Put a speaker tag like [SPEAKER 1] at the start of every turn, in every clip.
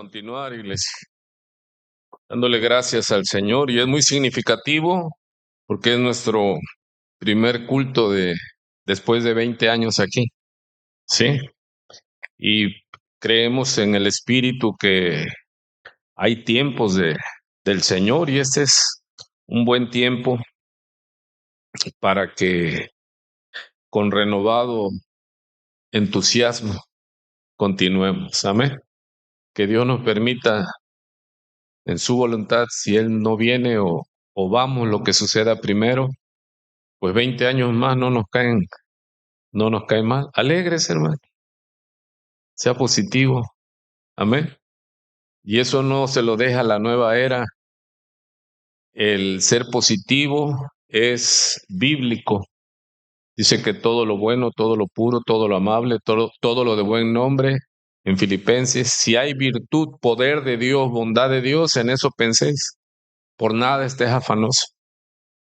[SPEAKER 1] continuar, iglesia, dándole gracias al Señor, y es muy significativo porque es nuestro primer culto después de 20 años aquí, ¿sí? Y creemos en el Espíritu que hay tiempos del Señor, y este es un buen tiempo para que con renovado entusiasmo continuemos. Amén. Que Dios nos permita en su voluntad, si Él no viene o vamos, lo que suceda primero, pues 20 años más no nos caen mal. Alegres, hermano. Sea positivo. Amén. Y eso no se lo deja la nueva era. El ser positivo es bíblico. Dice que todo lo bueno, todo lo puro, todo lo amable, todo lo de buen nombre. En Filipenses, si hay virtud, poder de Dios, bondad de Dios, en eso penséis. Por nada estés afanoso,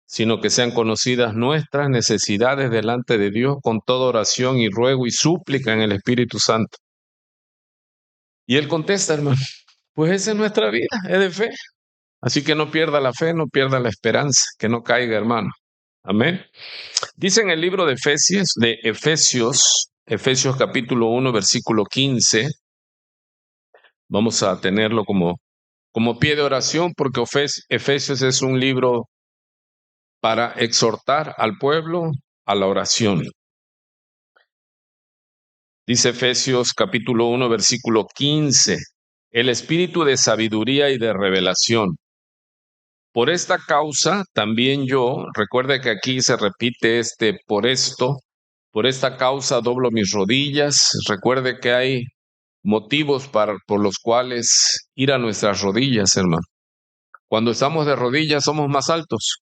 [SPEAKER 1] sino que sean conocidas nuestras necesidades delante de Dios con toda oración y ruego y súplica en el Espíritu Santo. Y Él contesta, hermano, pues esa es nuestra vida, es de fe. Así que no pierda la fe, no pierda la esperanza, que no caiga, hermano. Amén. Dice en el libro de Efesios capítulo 1, versículo 15, vamos a tenerlo como pie de oración, porque Efesios es un libro para exhortar al pueblo a la oración. Dice Efesios capítulo 1, versículo 15, el espíritu de sabiduría y de revelación. Por esta causa también yo, recuerde que aquí se repite por esta causa doblo mis rodillas. Recuerde que hay motivos por los cuales ir a nuestras rodillas, hermano. Cuando estamos de rodillas somos más altos.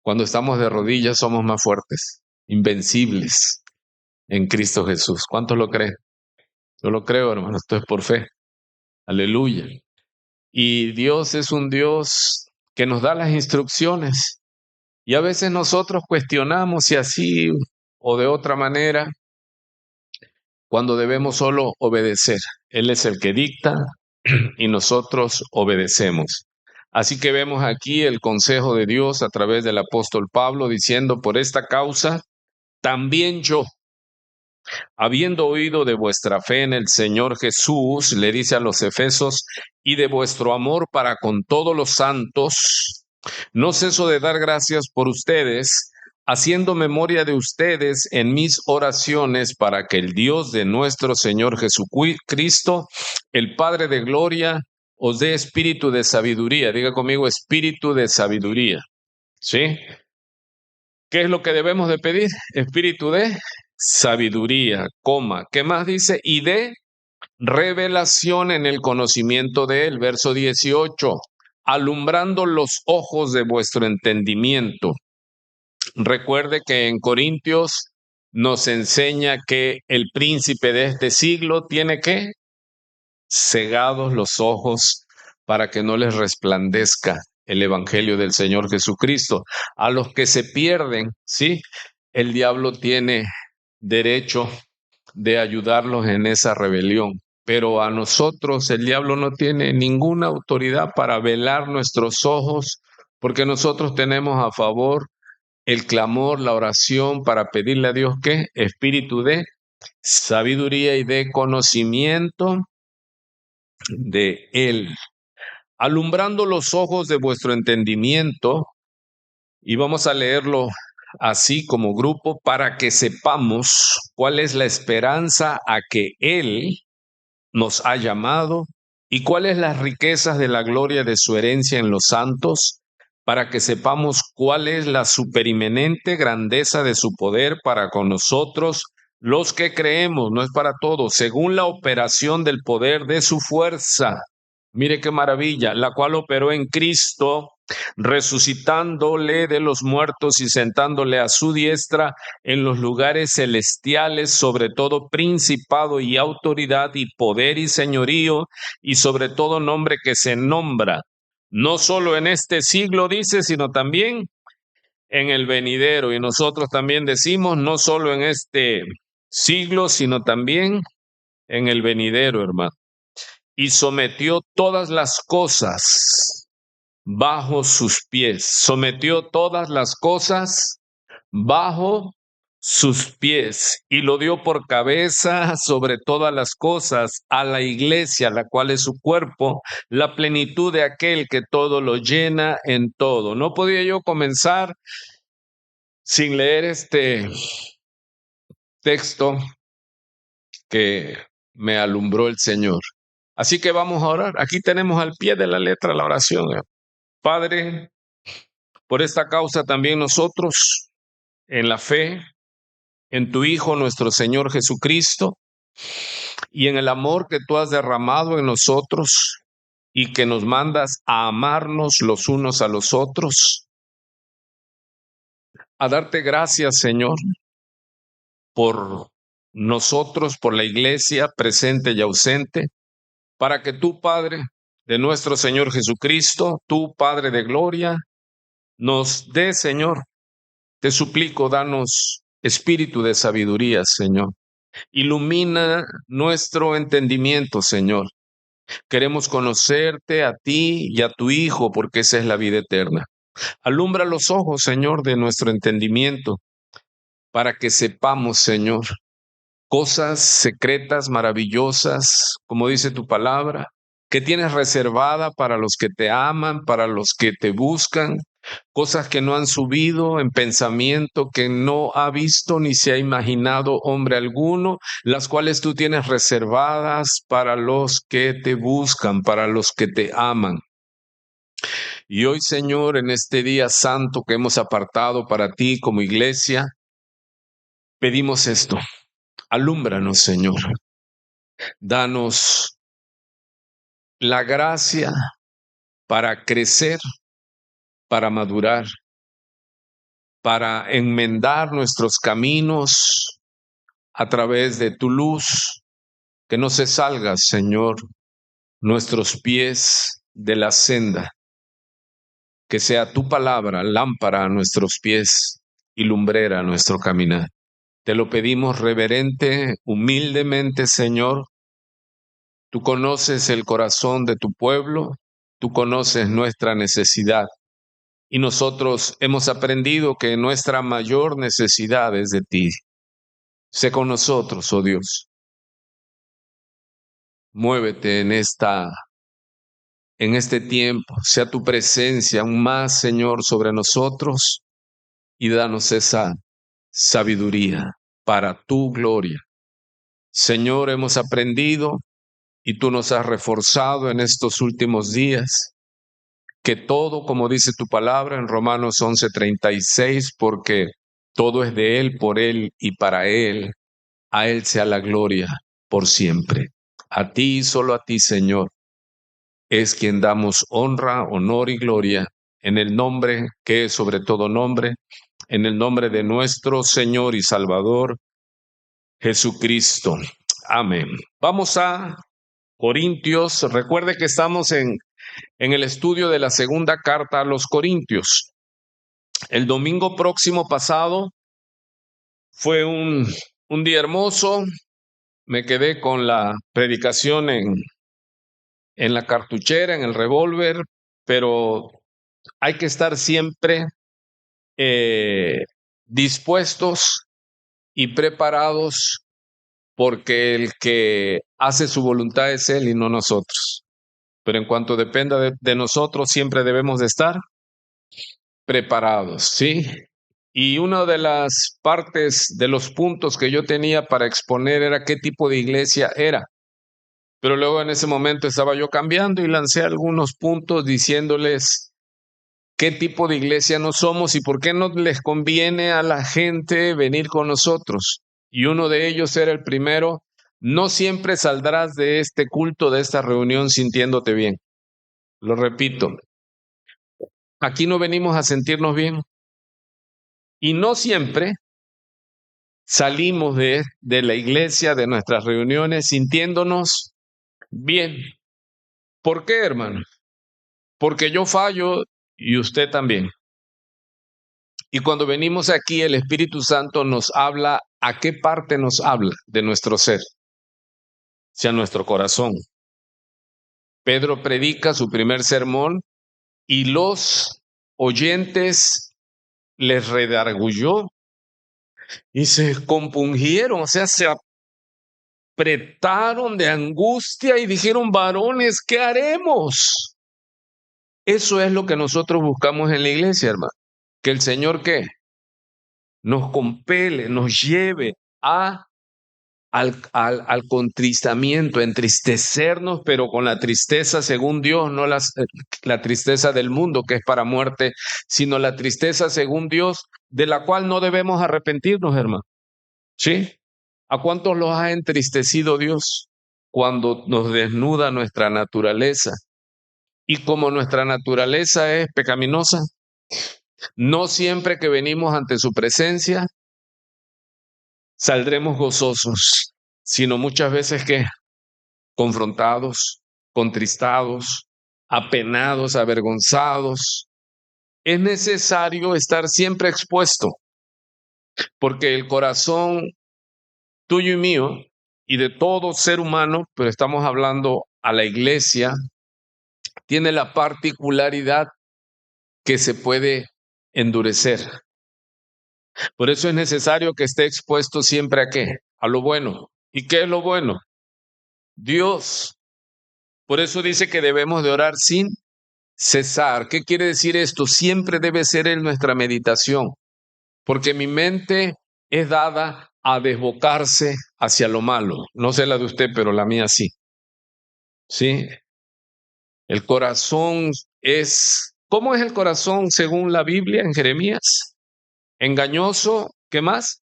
[SPEAKER 1] Cuando estamos de rodillas somos más fuertes, invencibles en Cristo Jesús. ¿Cuántos lo creen? Yo lo creo, hermano, esto es por fe. Aleluya. Y Dios es un Dios que nos da las instrucciones. Y a veces nosotros cuestionamos si así o de otra manera, cuando debemos solo obedecer. Él es el que dicta y nosotros obedecemos. Así que vemos aquí el consejo de Dios a través del apóstol Pablo diciendo, por esta causa, también yo, habiendo oído de vuestra fe en el Señor Jesús, le dice a los Efesios, y de vuestro amor para con todos los santos, no ceso de dar gracias por ustedes, haciendo memoria de ustedes en mis oraciones para que el Dios de nuestro Señor Jesucristo, el Padre de gloria, os dé espíritu de sabiduría. Diga conmigo, espíritu de sabiduría. ¿Sí? ¿Qué es lo que debemos de pedir? Espíritu de sabiduría, ¿qué más dice? Y de revelación en el conocimiento de él. Verso 18, alumbrando los ojos de vuestro entendimiento. Recuerde que en Corintios nos enseña que el príncipe de este siglo tiene que cegados los ojos para que no les resplandezca el evangelio del Señor Jesucristo. A los que se pierden, ¿sí? El diablo tiene derecho de ayudarlos en esa rebelión, pero a nosotros el diablo no tiene ninguna autoridad para velar nuestros ojos, porque nosotros tenemos a favor el clamor, la oración para pedirle a Dios que espíritu de sabiduría y de conocimiento de Él, alumbrando los ojos de vuestro entendimiento, y vamos a leerlo así como grupo, para que sepamos cuál es la esperanza a que Él nos ha llamado y cuáles las riquezas de la gloria de su herencia en los santos, para que sepamos cuál es la superiminente grandeza de su poder para con nosotros, los que creemos. No es para todos, según la operación del poder de su fuerza. Mire qué maravilla, la cual operó en Cristo, resucitándole de los muertos y sentándole a su diestra en los lugares celestiales, sobre todo principado y autoridad y poder y señorío, y sobre todo nombre que se nombra, no solo en este siglo, dice, sino también en el venidero. Y nosotros también decimos, no solo en este siglo, sino también en el venidero, hermano. y sometió todas las cosas bajo sus pies. Sometió todas las cosas bajo sus pies y lo dio por cabeza sobre todas las cosas a la iglesia, la cual es su cuerpo, la plenitud de aquel que todo lo llena en todo. No podía yo comenzar sin leer este texto que me alumbró el Señor. Así que vamos a orar. Aquí tenemos al pie de la letra la oración. Padre, por esta causa también nosotros, en la fe, en tu Hijo, nuestro Señor Jesucristo, y en el amor que tú has derramado en nosotros y que nos mandas a amarnos los unos a los otros, a darte gracias, Señor, por nosotros, por la iglesia presente y ausente, para que tú, Padre de nuestro Señor Jesucristo, tú, Padre de gloria, nos dé, Señor, te suplico, danos espíritu de sabiduría, Señor. Ilumina nuestro entendimiento, Señor. Queremos conocerte a ti y a tu Hijo, porque esa es la vida eterna. Alumbra los ojos, Señor, de nuestro entendimiento, para que sepamos, Señor, cosas secretas, maravillosas, como dice tu palabra, que tienes reservada para los que te aman, para los que te buscan, cosas que no han subido en pensamiento, que no ha visto ni se ha imaginado hombre alguno, las cuales tú tienes reservadas para los que te buscan, para los que te aman. Y hoy, Señor, en este día santo que hemos apartado para ti como iglesia, pedimos esto. Alúmbranos, Señor. Danos la gracia para crecer, para madurar, para enmendar nuestros caminos a través de tu luz, que no se salga, Señor, nuestros pies de la senda, que sea tu palabra lámpara a nuestros pies y lumbrera a nuestro caminar. Te lo pedimos reverente, humildemente, Señor. Tú conoces el corazón de tu pueblo, tú conoces nuestra necesidad. Y nosotros hemos aprendido que nuestra mayor necesidad es de ti. Sé con nosotros, oh Dios. Muévete en este tiempo. Sea tu presencia aún más, Señor, sobre nosotros y danos esa sabiduría para tu gloria. Señor, hemos aprendido y tú nos has reforzado en estos últimos días que todo, como dice tu palabra en Romanos 11:36, porque todo es de Él, por Él y para Él, a Él sea la gloria por siempre. A ti, solo a ti, Señor, es quien damos honra, honor y gloria en el nombre que es sobre todo nombre, en el nombre de nuestro Señor y Salvador, Jesucristo. Amén. Vamos a Corintios. Recuerde que estamos en el estudio de la segunda carta a los Corintios. El domingo próximo pasado fue un día hermoso. Me quedé con la predicación en la cartuchera, en el revólver, pero hay que estar siempre dispuestos y preparados, porque el que hace su voluntad es Él y no nosotros. Pero en cuanto dependa de nosotros, siempre debemos de estar preparados, ¿sí? Y una de las partes de los puntos que yo tenía para exponer era qué tipo de iglesia era. Pero luego en ese momento estaba yo cambiando y lancé algunos puntos diciéndoles qué tipo de iglesia no somos y por qué no les conviene a la gente venir con nosotros. Y uno de ellos era el primero: no siempre saldrás de este culto, de esta reunión, sintiéndote bien. Lo repito, aquí no venimos a sentirnos bien. Y no siempre salimos de la iglesia, de nuestras reuniones, sintiéndonos bien. ¿Por qué, hermano? Porque yo fallo y usted también. Y cuando venimos aquí, el Espíritu Santo nos habla. ¿A qué parte nos habla de nuestro ser? Sea nuestro corazón. Pedro predica su primer sermón y los oyentes les redarguyó y se compungieron, o sea, se apretaron de angustia y dijeron: varones, ¿qué haremos? Eso es lo que nosotros buscamos en la iglesia, hermano. Que el Señor, ¿qué? Nos compele, nos lleve al contristamiento, a entristecernos, pero con la tristeza según Dios, no la tristeza del mundo que es para muerte, sino la tristeza según Dios, de la cual no debemos arrepentirnos, hermano. ¿Sí? ¿A cuántos los ha entristecido Dios cuando nos desnuda nuestra naturaleza? Y como nuestra naturaleza es pecaminosa, no siempre que venimos ante su presencia saldremos gozosos, sino muchas veces que confrontados, contristados, apenados, avergonzados. Es necesario estar siempre expuesto, porque el corazón tuyo y mío, y de todo ser humano, pero estamos hablando a la iglesia, tiene la particularidad que se puede endurecer. Por eso es necesario que esté expuesto siempre ¿a qué? A lo bueno. ¿Y qué es lo bueno? Dios. Por eso dice que debemos de orar sin cesar. ¿Qué quiere decir esto? Siempre debe ser en nuestra meditación, porque mi mente es dada a desbocarse hacia lo malo. No sé la de usted, pero la mía sí. ¿Sí? El corazón es... ¿Cómo es el corazón según la Biblia en Jeremías? Engañoso, ¿qué más?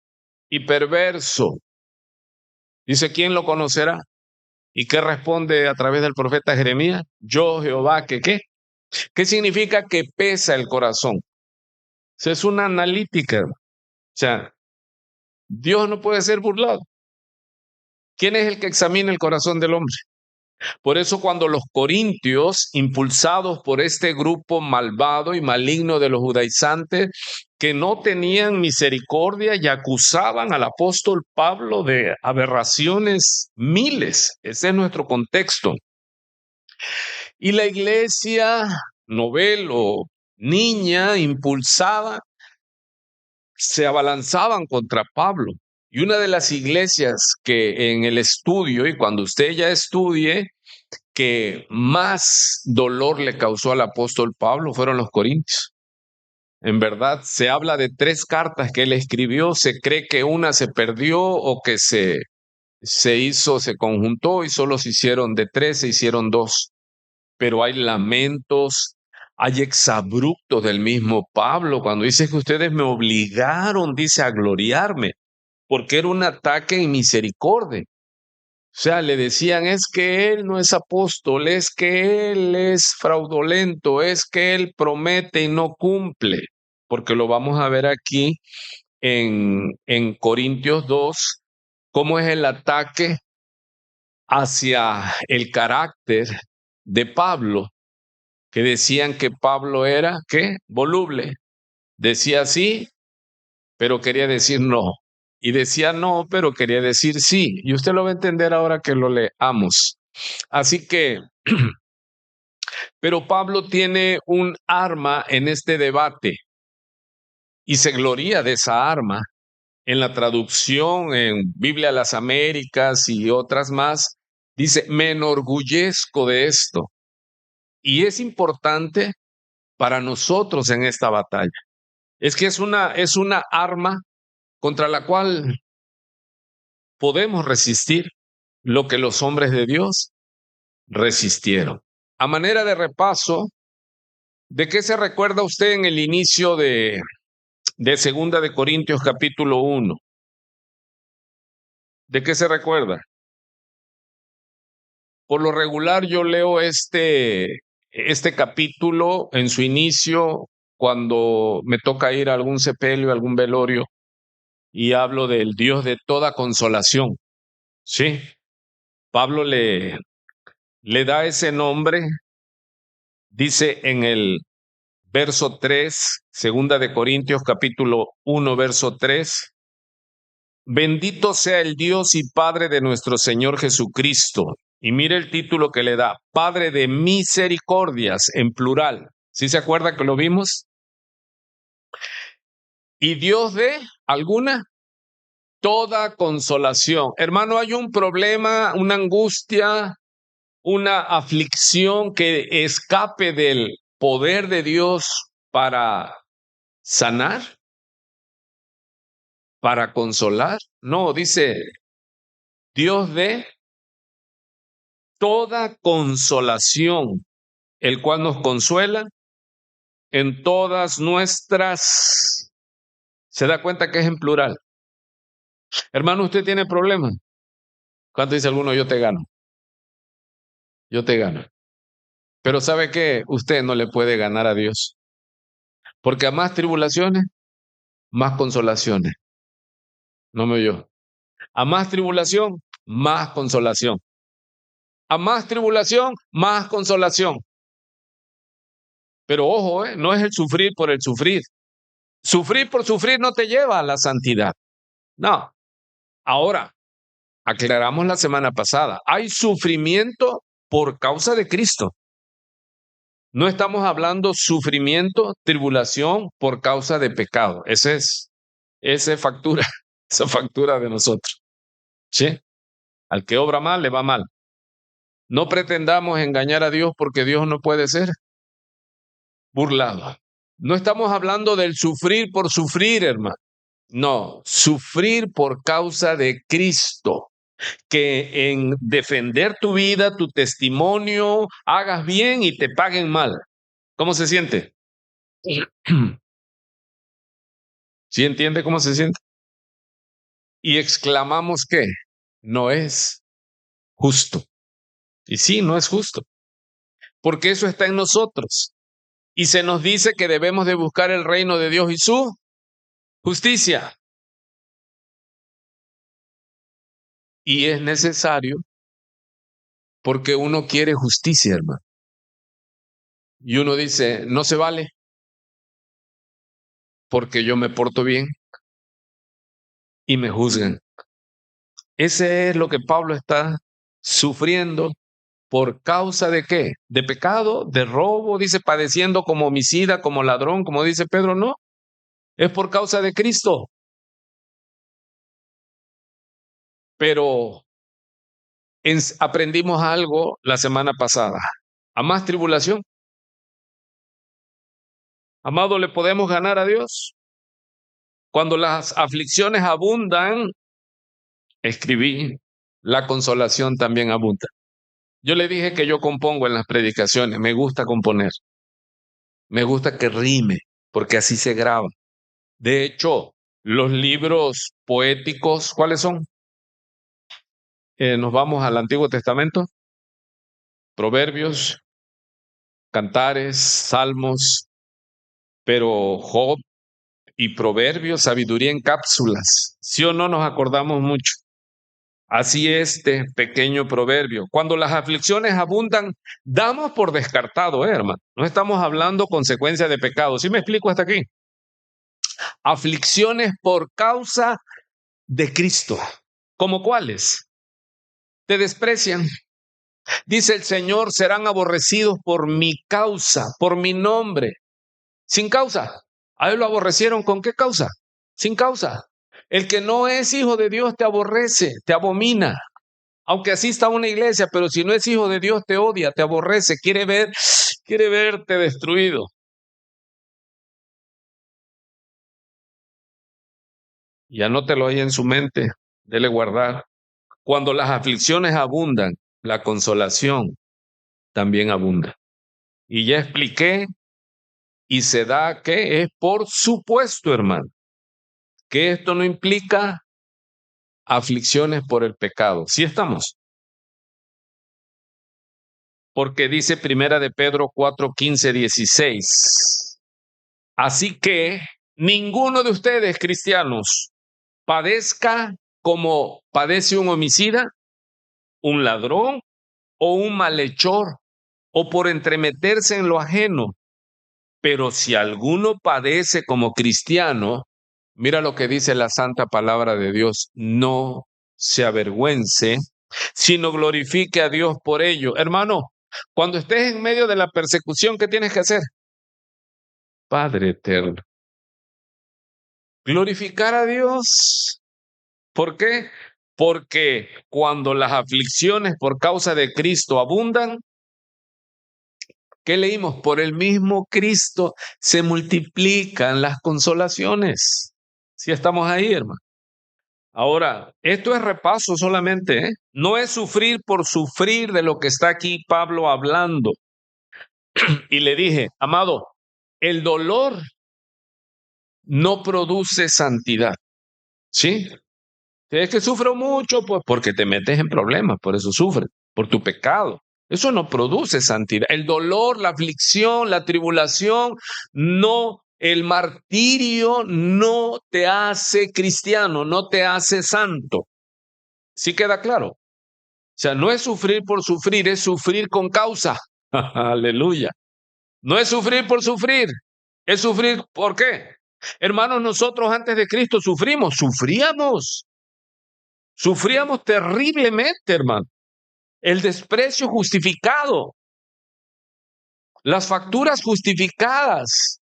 [SPEAKER 1] Y perverso. Dice, ¿quién lo conocerá? ¿Y qué responde a través del profeta Jeremías? Yo, Jehová, ¿que qué? ¿Qué significa que pesa el corazón? O sea, es una analítica. O sea, Dios no puede ser burlado. ¿Quién es el que examina el corazón del hombre? Por eso cuando los corintios, impulsados por este grupo malvado y maligno de los judaizantes, que no tenían misericordia y acusaban al apóstol Pablo de aberraciones miles, ese es nuestro contexto. Y la iglesia, novelo, niña, impulsada, se abalanzaban contra Pablo. Y una de las iglesias que en el estudio, y cuando usted ya estudie, que más dolor le causó al apóstol Pablo fueron los corintios. En verdad, se habla de 3 cartas que él escribió, se cree que una se perdió o que se conjuntó y solo se hicieron de 3, se hicieron 2. Pero hay lamentos, hay exabruptos del mismo Pablo, cuando dice que ustedes me obligaron, dice, a gloriarme, porque era un ataque en misericordia. O sea, le decían, es que él no es apóstol, es que él es fraudulento, es que él promete y no cumple, porque lo vamos a ver aquí en Corintios 2, cómo es el ataque hacia el carácter de Pablo, que decían que Pablo era, ¿qué? Voluble. Decía sí, pero quería decir no. Y decía no, pero quería decir sí. Y usted lo va a entender ahora que lo leamos. Así que, pero Pablo tiene un arma en este debate y se gloria de esa arma. En la traducción en Biblia de las Américas y otras más, dice, me enorgullezco de esto. Y es importante para nosotros en esta batalla. Es que es una arma contra la cual podemos resistir lo que los hombres de Dios resistieron. A manera de repaso, ¿de qué se recuerda usted en el inicio de Segunda de Corintios capítulo 1? ¿De qué se recuerda? Por lo regular yo leo este capítulo en su inicio cuando me toca ir a algún sepelio, algún velorio, y hablo del Dios de toda consolación. Sí, Pablo le da ese nombre, dice en el verso 3, Segunda de Corintios capítulo 1, verso 3, bendito sea el Dios y Padre de nuestro Señor Jesucristo, Y mire el título que le da, Padre de misericordias, en plural. ¿Sí se acuerda que lo vimos? Y Dios de alguna, toda consolación. Hermano, hay un problema, una angustia, una aflicción que escape del poder de Dios para sanar, para consolar. No, dice Dios de toda consolación, el cual nos consuela en todas nuestras. ¿Se da cuenta que es en plural? Hermano, ¿usted tiene problemas? ¿Cuánto dice alguno? Yo te gano. Yo te gano. Pero ¿sabe qué? Usted no le puede ganar a Dios. Porque a más tribulaciones, más consolaciones. No me oyó. A más tribulación, más consolación. A más tribulación, más consolación. Pero ojo, no es el sufrir por el sufrir. Sufrir por sufrir no te lleva a la santidad. No. Ahora, aclaramos la semana pasada, hay sufrimiento por causa de Cristo. No estamos hablando sufrimiento, tribulación por causa de pecado. Esa factura, esa factura de nosotros. ¿Sí? Al que obra mal, le va mal. No pretendamos engañar a Dios porque Dios no puede ser burlado. No estamos hablando del sufrir por sufrir, hermano. No, sufrir por causa de Cristo. Que en defender tu vida, tu testimonio, hagas bien y te paguen mal. ¿Cómo se siente? ¿Sí entiende cómo se siente? Y exclamamos que no es justo. Y sí, no es justo. Porque eso está en nosotros. Y se nos dice que debemos de buscar el reino de Dios y su justicia. Y es necesario porque uno quiere justicia, hermano. Y uno dice, no se vale porque yo me porto bien y me juzgan. Ese es lo que Pablo está sufriendo. ¿Por causa de qué? ¿De pecado? ¿De robo? Dice, padeciendo como homicida, como ladrón, como dice Pedro. No, es por causa de Cristo. Pero aprendimos algo la semana pasada. A más tribulación. Amado, ¿le podemos ganar a Dios? Cuando las aflicciones abundan, escribí, la consolación también abunda. Yo le dije que yo compongo en las predicaciones, me gusta componer, me gusta que rime, porque así se graba. De hecho, los libros poéticos, ¿cuáles son? Nos vamos al Antiguo Testamento, Proverbios, Cantares, Salmos, pero Job y Proverbios, sabiduría en cápsulas. ¿Sí o no nos acordamos mucho? Así este pequeño proverbio. Cuando las aflicciones abundan, damos por descartado, hermano. No estamos hablando consecuencia de pecado. ¿Sí me explico hasta aquí? Aflicciones por causa de Cristo. ¿Como cuáles? Te desprecian. Dice el Señor, serán aborrecidos por mi causa, por mi nombre. Sin causa. A él lo aborrecieron, ¿con qué causa? Sin causa. El que no es hijo de Dios te aborrece, te abomina. Aunque asista a una iglesia, pero si no es hijo de Dios te odia, te aborrece, quiere verte destruido. Y anótelo ahí en su mente, dele guardar. Cuando las aflicciones abundan, la consolación también abunda. Y ya expliqué, y se da que es por supuesto, hermano, que esto no implica aflicciones por el pecado. ¿Sí estamos? Porque dice Primera de Pedro 4, 15, 16. Así que ninguno de ustedes, cristianos, padezca como padece un homicida, un ladrón o un malhechor, o por entremeterse en lo ajeno. Pero si alguno padece como cristiano, mira lo que dice la santa palabra de Dios, no se avergüence, sino glorifique a Dios por ello. Hermano, cuando estés en medio de la persecución, ¿qué tienes que hacer? Padre eterno, glorificar a Dios. ¿Por qué? Porque cuando las aflicciones por causa de Cristo abundan, ¿qué leímos? Por el mismo Cristo se multiplican las consolaciones. Si estamos ahí, hermano. Ahora, esto es repaso solamente, ¿eh? No es sufrir por sufrir de lo que está aquí Pablo hablando. Y le dije, amado, el dolor no produce santidad, ¿sí? Es que sufro mucho, pues porque te metes en problemas, por eso sufres, por tu pecado. Eso no produce santidad. El dolor, la aflicción, la tribulación, no, el martirio no te hace cristiano, no te hace santo. ¿Sí queda claro? O sea, no es sufrir por sufrir, es sufrir con causa. Aleluya. No es sufrir por sufrir, es sufrir ¿por qué? Hermanos, nosotros antes de Cristo sufríamos terriblemente, hermano. El desprecio justificado, las facturas justificadas.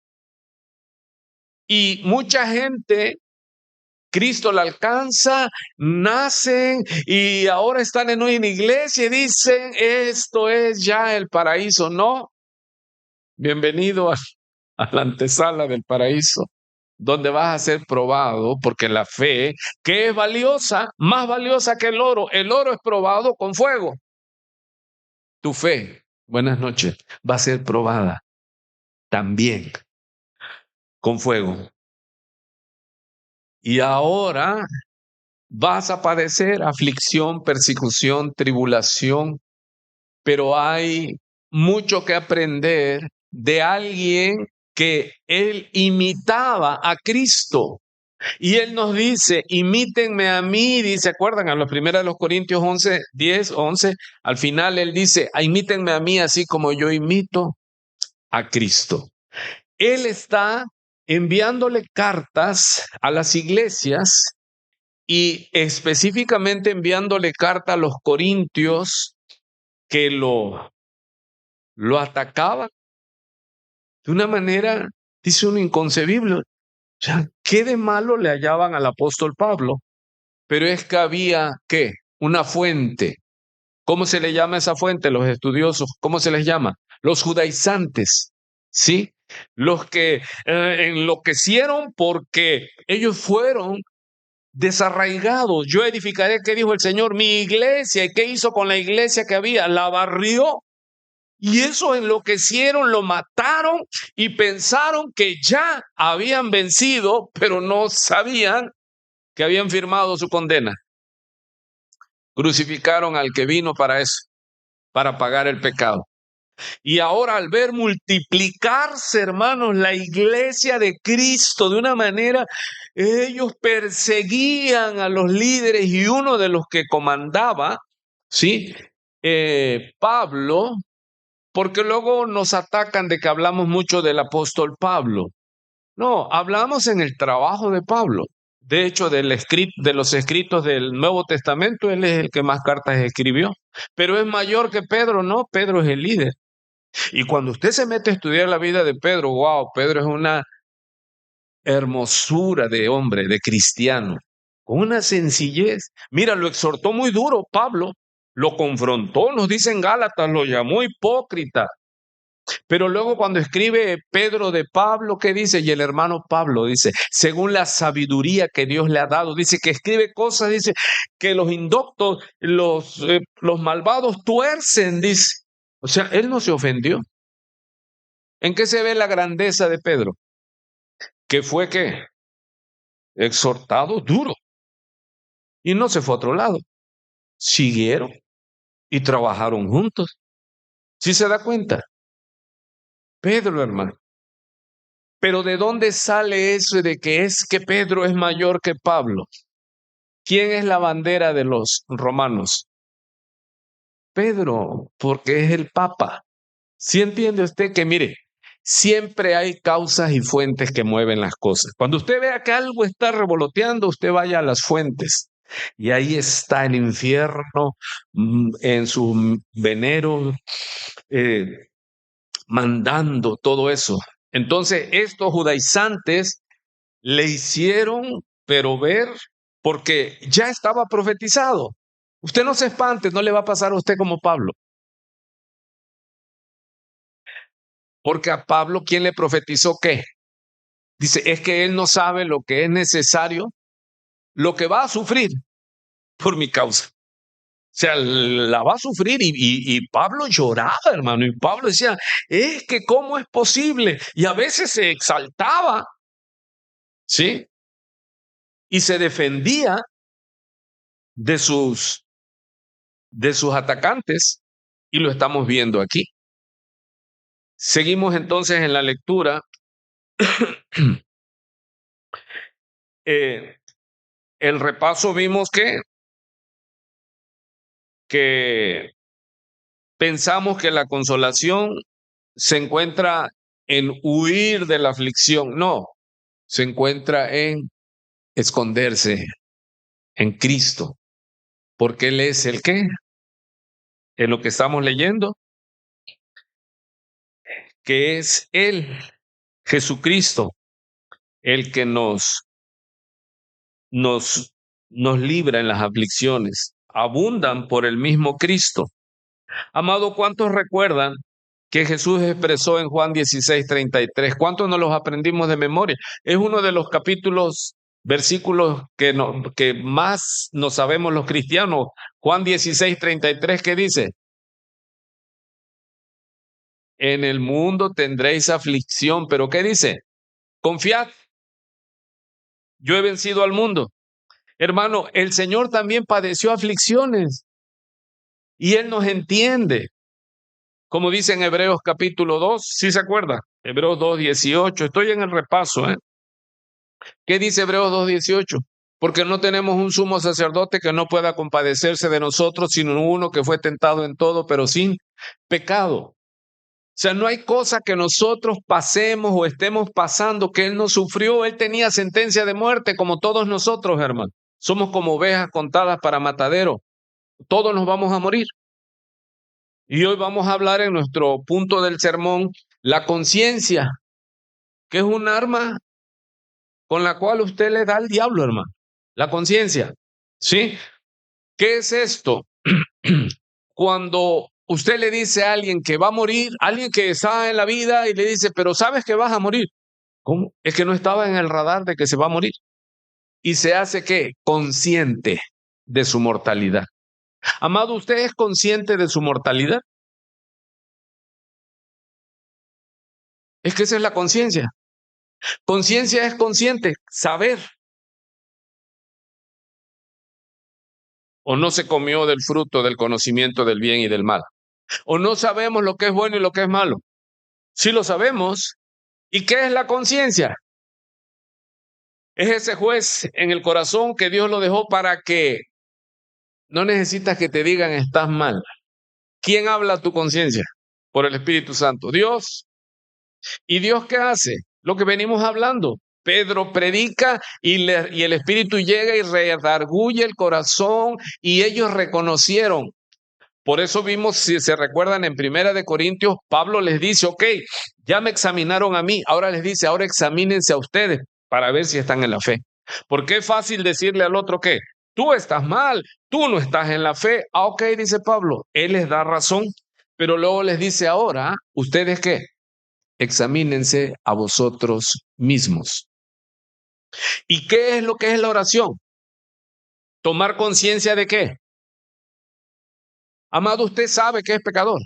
[SPEAKER 1] Y mucha gente, Cristo la alcanza, nacen y ahora están en una iglesia y dicen, esto es ya el paraíso. No, bienvenido a la antesala del paraíso, donde vas a ser probado, porque la fe, que es valiosa, más valiosa que el oro es probado con fuego. Tu fe, buenas noches, va a ser probada también con fuego. Y ahora vas a padecer aflicción, persecución, tribulación, pero hay mucho que aprender de alguien que él imitaba a Cristo. Y él nos dice, imítenme a mí, dice, ¿acuerdan? A los primeros de los Corintios 11, 10, 11, al final él dice, imítenme a mí así como yo imito a Cristo. Él está enviándole cartas a las iglesias y específicamente enviándole carta a los corintios que lo atacaban de una manera, dice uno, inconcebible. O sea, ¿qué de malo le hallaban al apóstol Pablo? Pero es que había, ¿qué? Una fuente. ¿Cómo se le llama a esa fuente? Los estudiosos, ¿cómo se les llama? Los judaizantes, ¿sí? Los que enloquecieron porque ellos fueron desarraigados. Yo edificaré, ¿qué dijo el Señor? Mi iglesia. ¿Y qué hizo con la iglesia que había? La barrió. Y eso enloquecieron, lo mataron y pensaron que ya habían vencido, pero no sabían que habían firmado su condena. Crucificaron al que vino para eso, para pagar el pecado. Y ahora al ver multiplicarse, hermanos, la iglesia de Cristo de una manera, ellos perseguían a los líderes y uno de los que comandaba, ¿sí? Pablo, porque luego nos atacan de que hablamos mucho del apóstol Pablo. No, hablamos en el trabajo de Pablo. De hecho, de los escritos del Nuevo Testamento, él es el que más cartas escribió. Pero es mayor que Pedro, ¿no? Pedro es el líder. Y cuando usted se mete a estudiar la vida de Pedro, wow, Pedro es una hermosura de hombre, de cristiano, con una sencillez. Mira, lo exhortó muy duro Pablo, lo confrontó, nos dicen Gálatas, lo llamó hipócrita. Pero luego cuando escribe Pedro de Pablo, ¿qué dice? Y el hermano Pablo dice, según la sabiduría que Dios le ha dado, dice que escribe cosas, dice que los indoctos, los malvados tuercen, dice. O sea, él no se ofendió. ¿En qué se ve la grandeza de Pedro? Que fue que exhortado duro y no se fue a otro lado. Siguieron y trabajaron juntos. ¿Sí se da cuenta? Pedro, hermano. Pero ¿de dónde sale eso de que es que Pedro es mayor que Pablo? ¿Quién es la bandera de los romanos? Pedro, porque es el Papa. ¿Sí entiende usted que, mire, siempre hay causas y fuentes que mueven las cosas? Cuando usted vea que algo está revoloteando, usted vaya a las fuentes. Y ahí está el infierno en sus veneros, mandando todo eso. Entonces, estos judaizantes le hicieron, pero ver, porque ya estaba profetizado. Usted no se espante, no le va a pasar a usted como Pablo. Porque a Pablo, ¿quién le profetizó qué? Dice, es que él no sabe lo que es necesario, lo que va a sufrir por mi causa. O sea, la va a sufrir y Pablo lloraba, hermano, y Pablo decía, es que cómo es posible, y a veces se exaltaba, ¿sí? Y se defendía de sus atacantes, y lo estamos viendo aquí. Seguimos entonces en la lectura. El repaso vimos que pensamos que la consolación se encuentra en huir de la aflicción. No, se encuentra en esconderse en Cristo, porque Él es el que, en lo que estamos leyendo, que es Él, Jesucristo, el que nos, nos libra en las aflicciones. Abundan por el mismo Cristo. Amado, ¿cuántos recuerdan que Jesús expresó en Juan 16:33? ¿Cuántos nos los aprendimos de memoria? Es uno de los capítulos, versículos que más nos sabemos los cristianos. Juan 16:33, ¿qué dice? En el mundo tendréis aflicción, pero ¿qué dice? Confiad, yo he vencido al mundo. Hermano, el Señor también padeció aflicciones y Él nos entiende. Como dice en Hebreos capítulo 2, ¿sí se acuerda? Hebreos 2:18, estoy en el repaso, ¿eh? ¿Qué dice Hebreos 2:18? Porque no tenemos un sumo sacerdote que no pueda compadecerse de nosotros, sino uno que fue tentado en todo, pero sin pecado. O sea, no hay cosa que nosotros pasemos o estemos pasando que Él no sufrió. Él tenía sentencia de muerte como todos nosotros, hermano. Somos como ovejas contadas para matadero. Todos nos vamos a morir. Y hoy vamos a hablar en nuestro punto del sermón, la conciencia, que es un arma con la cual usted le da al diablo, hermano. La conciencia, ¿sí? ¿Qué es esto? Cuando usted le dice a alguien que va a morir, alguien que está en la vida y le dice, pero sabes que vas a morir. ¿Cómo? Es que no estaba en el radar de que se va a morir. Y se hace, ¿qué? Consciente de su mortalidad. Amado, ¿usted es consciente de su mortalidad? Es que esa es la conciencia. Conciencia es consciente, saber. O no se comió del fruto del conocimiento del bien y del mal. O no sabemos lo que es bueno y lo que es malo. Sí lo sabemos. ¿Y qué es la conciencia? Es ese juez en el corazón que Dios lo dejó para que no necesitas que te digan estás mal. ¿Quién habla a tu conciencia? Por el Espíritu Santo. Dios. ¿Y Dios qué hace? Lo que venimos hablando. Pedro predica y el Espíritu llega y redarguye el corazón y ellos reconocieron. Por eso vimos, si se recuerdan, en Primera de Corintios, Pablo les dice, ok, ya me examinaron a mí, ahora les dice, ahora examínense a ustedes para ver si están en la fe. Porque es fácil decirle al otro que tú estás mal, tú no estás en la fe. Ah, ok, dice Pablo, él les da razón, pero luego les dice ahora, ¿ustedes qué? Examínense a vosotros mismos. ¿Y qué es lo que es la oración? ¿Tomar conciencia de qué? Amado, usted sabe que es pecador.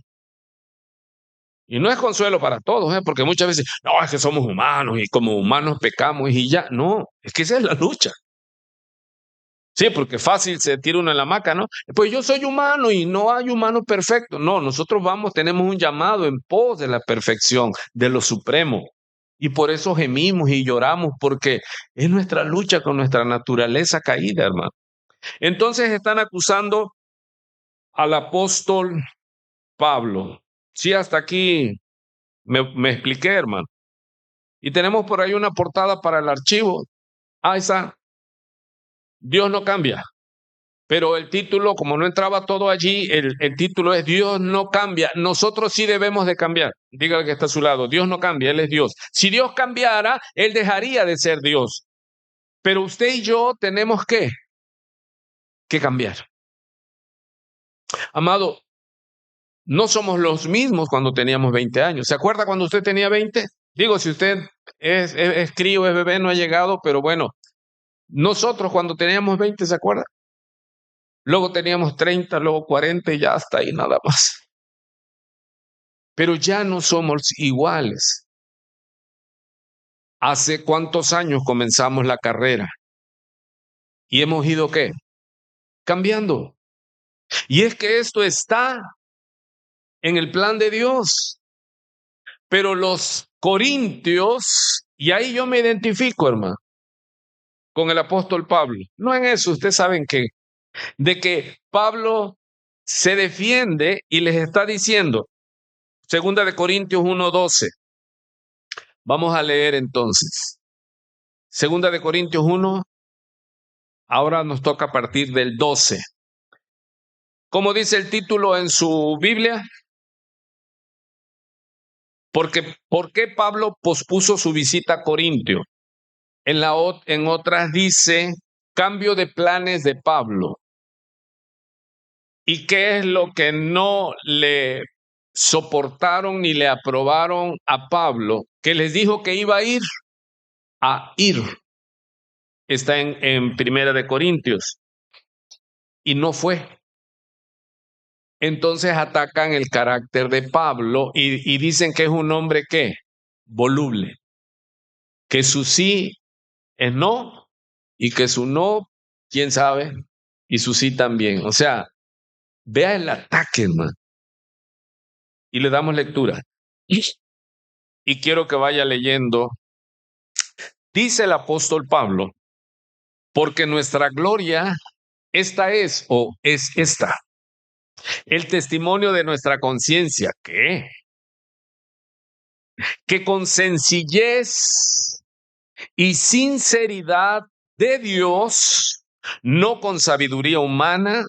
[SPEAKER 1] Y no es consuelo para todos, porque muchas veces, no, es que somos humanos y como humanos pecamos y ya. No, es que esa es la lucha. Sí, porque fácil se tira uno en la hamaca, ¿no? Pues yo soy humano y no hay humano perfecto. No, nosotros tenemos un llamado en pos de la perfección, de lo supremo. Y por eso gemimos y lloramos, porque es nuestra lucha con nuestra naturaleza caída, hermano. Entonces están acusando al apóstol Pablo. Sí, hasta aquí me expliqué, hermano. Y tenemos por ahí una portada para el archivo. Ah, esa. Dios no cambia. Pero el título, como no entraba todo allí, el título es Dios no cambia. Nosotros sí debemos de cambiar. Dígale que está a su lado. Dios no cambia, Él es Dios. Si Dios cambiara, Él dejaría de ser Dios. Pero usted y yo tenemos que cambiar. Amado, no somos los mismos cuando teníamos 20 años. ¿Se acuerda cuando usted tenía 20? Digo, si usted es crío, es bebé, no ha llegado, pero bueno, nosotros cuando teníamos 20, ¿se acuerda? Luego teníamos 30, luego 40 y ya hasta ahí nada más. Pero ya no somos iguales. ¿Hace cuántos años comenzamos la carrera? ¿Y hemos ido qué? Cambiando. Y es que esto está en el plan de Dios. Pero los corintios, y ahí yo me identifico, hermano, con el apóstol Pablo. No en eso, ustedes saben que, de que Pablo se defiende y les está diciendo, 2 Corintios 1:12. Vamos a leer entonces. 2 Corintios 1, ahora nos toca a partir del 12. ¿Cómo dice el título en su Biblia? ¿Por qué Pablo pospuso su visita a Corintio? En otras dice, cambio de planes de Pablo. ¿Y qué es lo que no le soportaron ni le aprobaron a Pablo? Que les dijo que iba a ir. Está en 1 Corintios. Y no fue. Entonces atacan el carácter de Pablo y dicen que es un hombre, ¿qué? Voluble. Que su sí es no y que su no, quién sabe, y su sí también. O sea, vea el ataque, hermano. Y le damos lectura. Y quiero que vaya leyendo. Dice el apóstol Pablo, porque nuestra gloria, esta es o es esta. El testimonio de nuestra conciencia, ¿qué? Que con sencillez y sinceridad de Dios, no con sabiduría humana,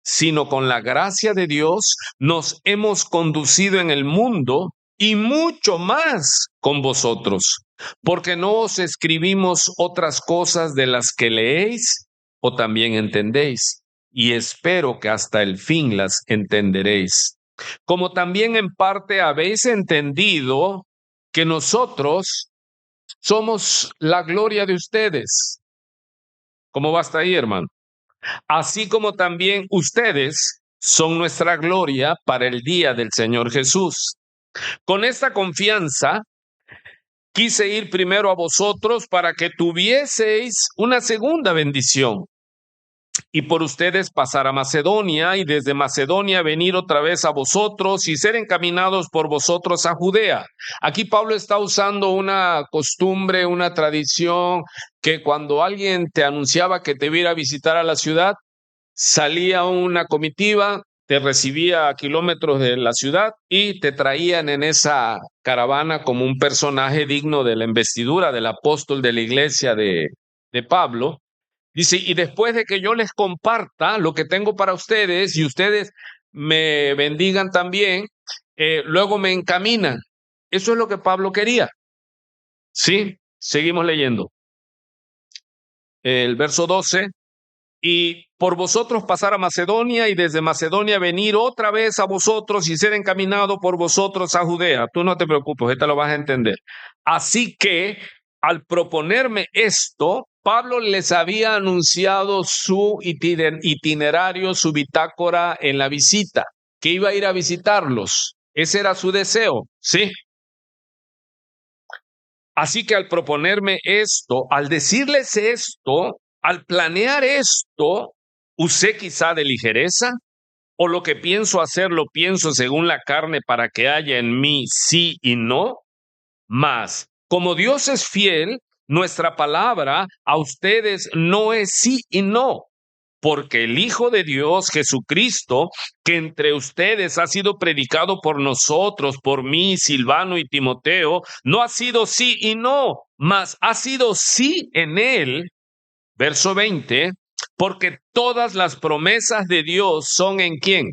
[SPEAKER 1] sino con la gracia de Dios, nos hemos conducido en el mundo y mucho más con vosotros, porque no os escribimos otras cosas de las que leéis o también entendéis, y espero que hasta el fin las entenderéis. Como también en parte habéis entendido que nosotros somos la gloria de ustedes. ¿Cómo va hasta ahí, hermano? Así como también ustedes son nuestra gloria para el día del Señor Jesús. Con esta confianza, quise ir primero a vosotros para que tuvieseis una segunda bendición y por ustedes pasar a Macedonia y desde Macedonia venir otra vez a vosotros y ser encaminados por vosotros a Judea. Aquí Pablo está usando una costumbre, una tradición, que cuando alguien te anunciaba que te iba a ir a visitar a la ciudad, salía una comitiva, te recibía a kilómetros de la ciudad y te traían en esa caravana como un personaje digno de la investidura del apóstol de la iglesia de Pablo. Dice, y después de que yo les comparta lo que tengo para ustedes y ustedes me bendigan también, luego me encaminan. Eso es lo que Pablo quería. Sí, seguimos leyendo. El verso 12. Y por vosotros pasar a Macedonia y desde Macedonia venir otra vez a vosotros y ser encaminado por vosotros a Judea. Tú no te preocupes, esta lo vas a entender. Así que al proponerme esto, Pablo les había anunciado su itinerario, su bitácora en la visita, que iba a ir a visitarlos. Ese era su deseo, ¿sí? Así que al proponerme esto, al decirles esto, al planear esto, ¿usé quizá de ligereza? ¿O lo que pienso hacer lo pienso según la carne para que haya en mí sí y no? Mas, como Dios es fiel, nuestra palabra a ustedes no es sí y no. Porque el Hijo de Dios, Jesucristo, que entre ustedes ha sido predicado por nosotros, por mí, Silvano y Timoteo, no ha sido sí y no, mas ha sido sí en él. Verso 20, Porque todas las promesas de Dios son ¿en quién?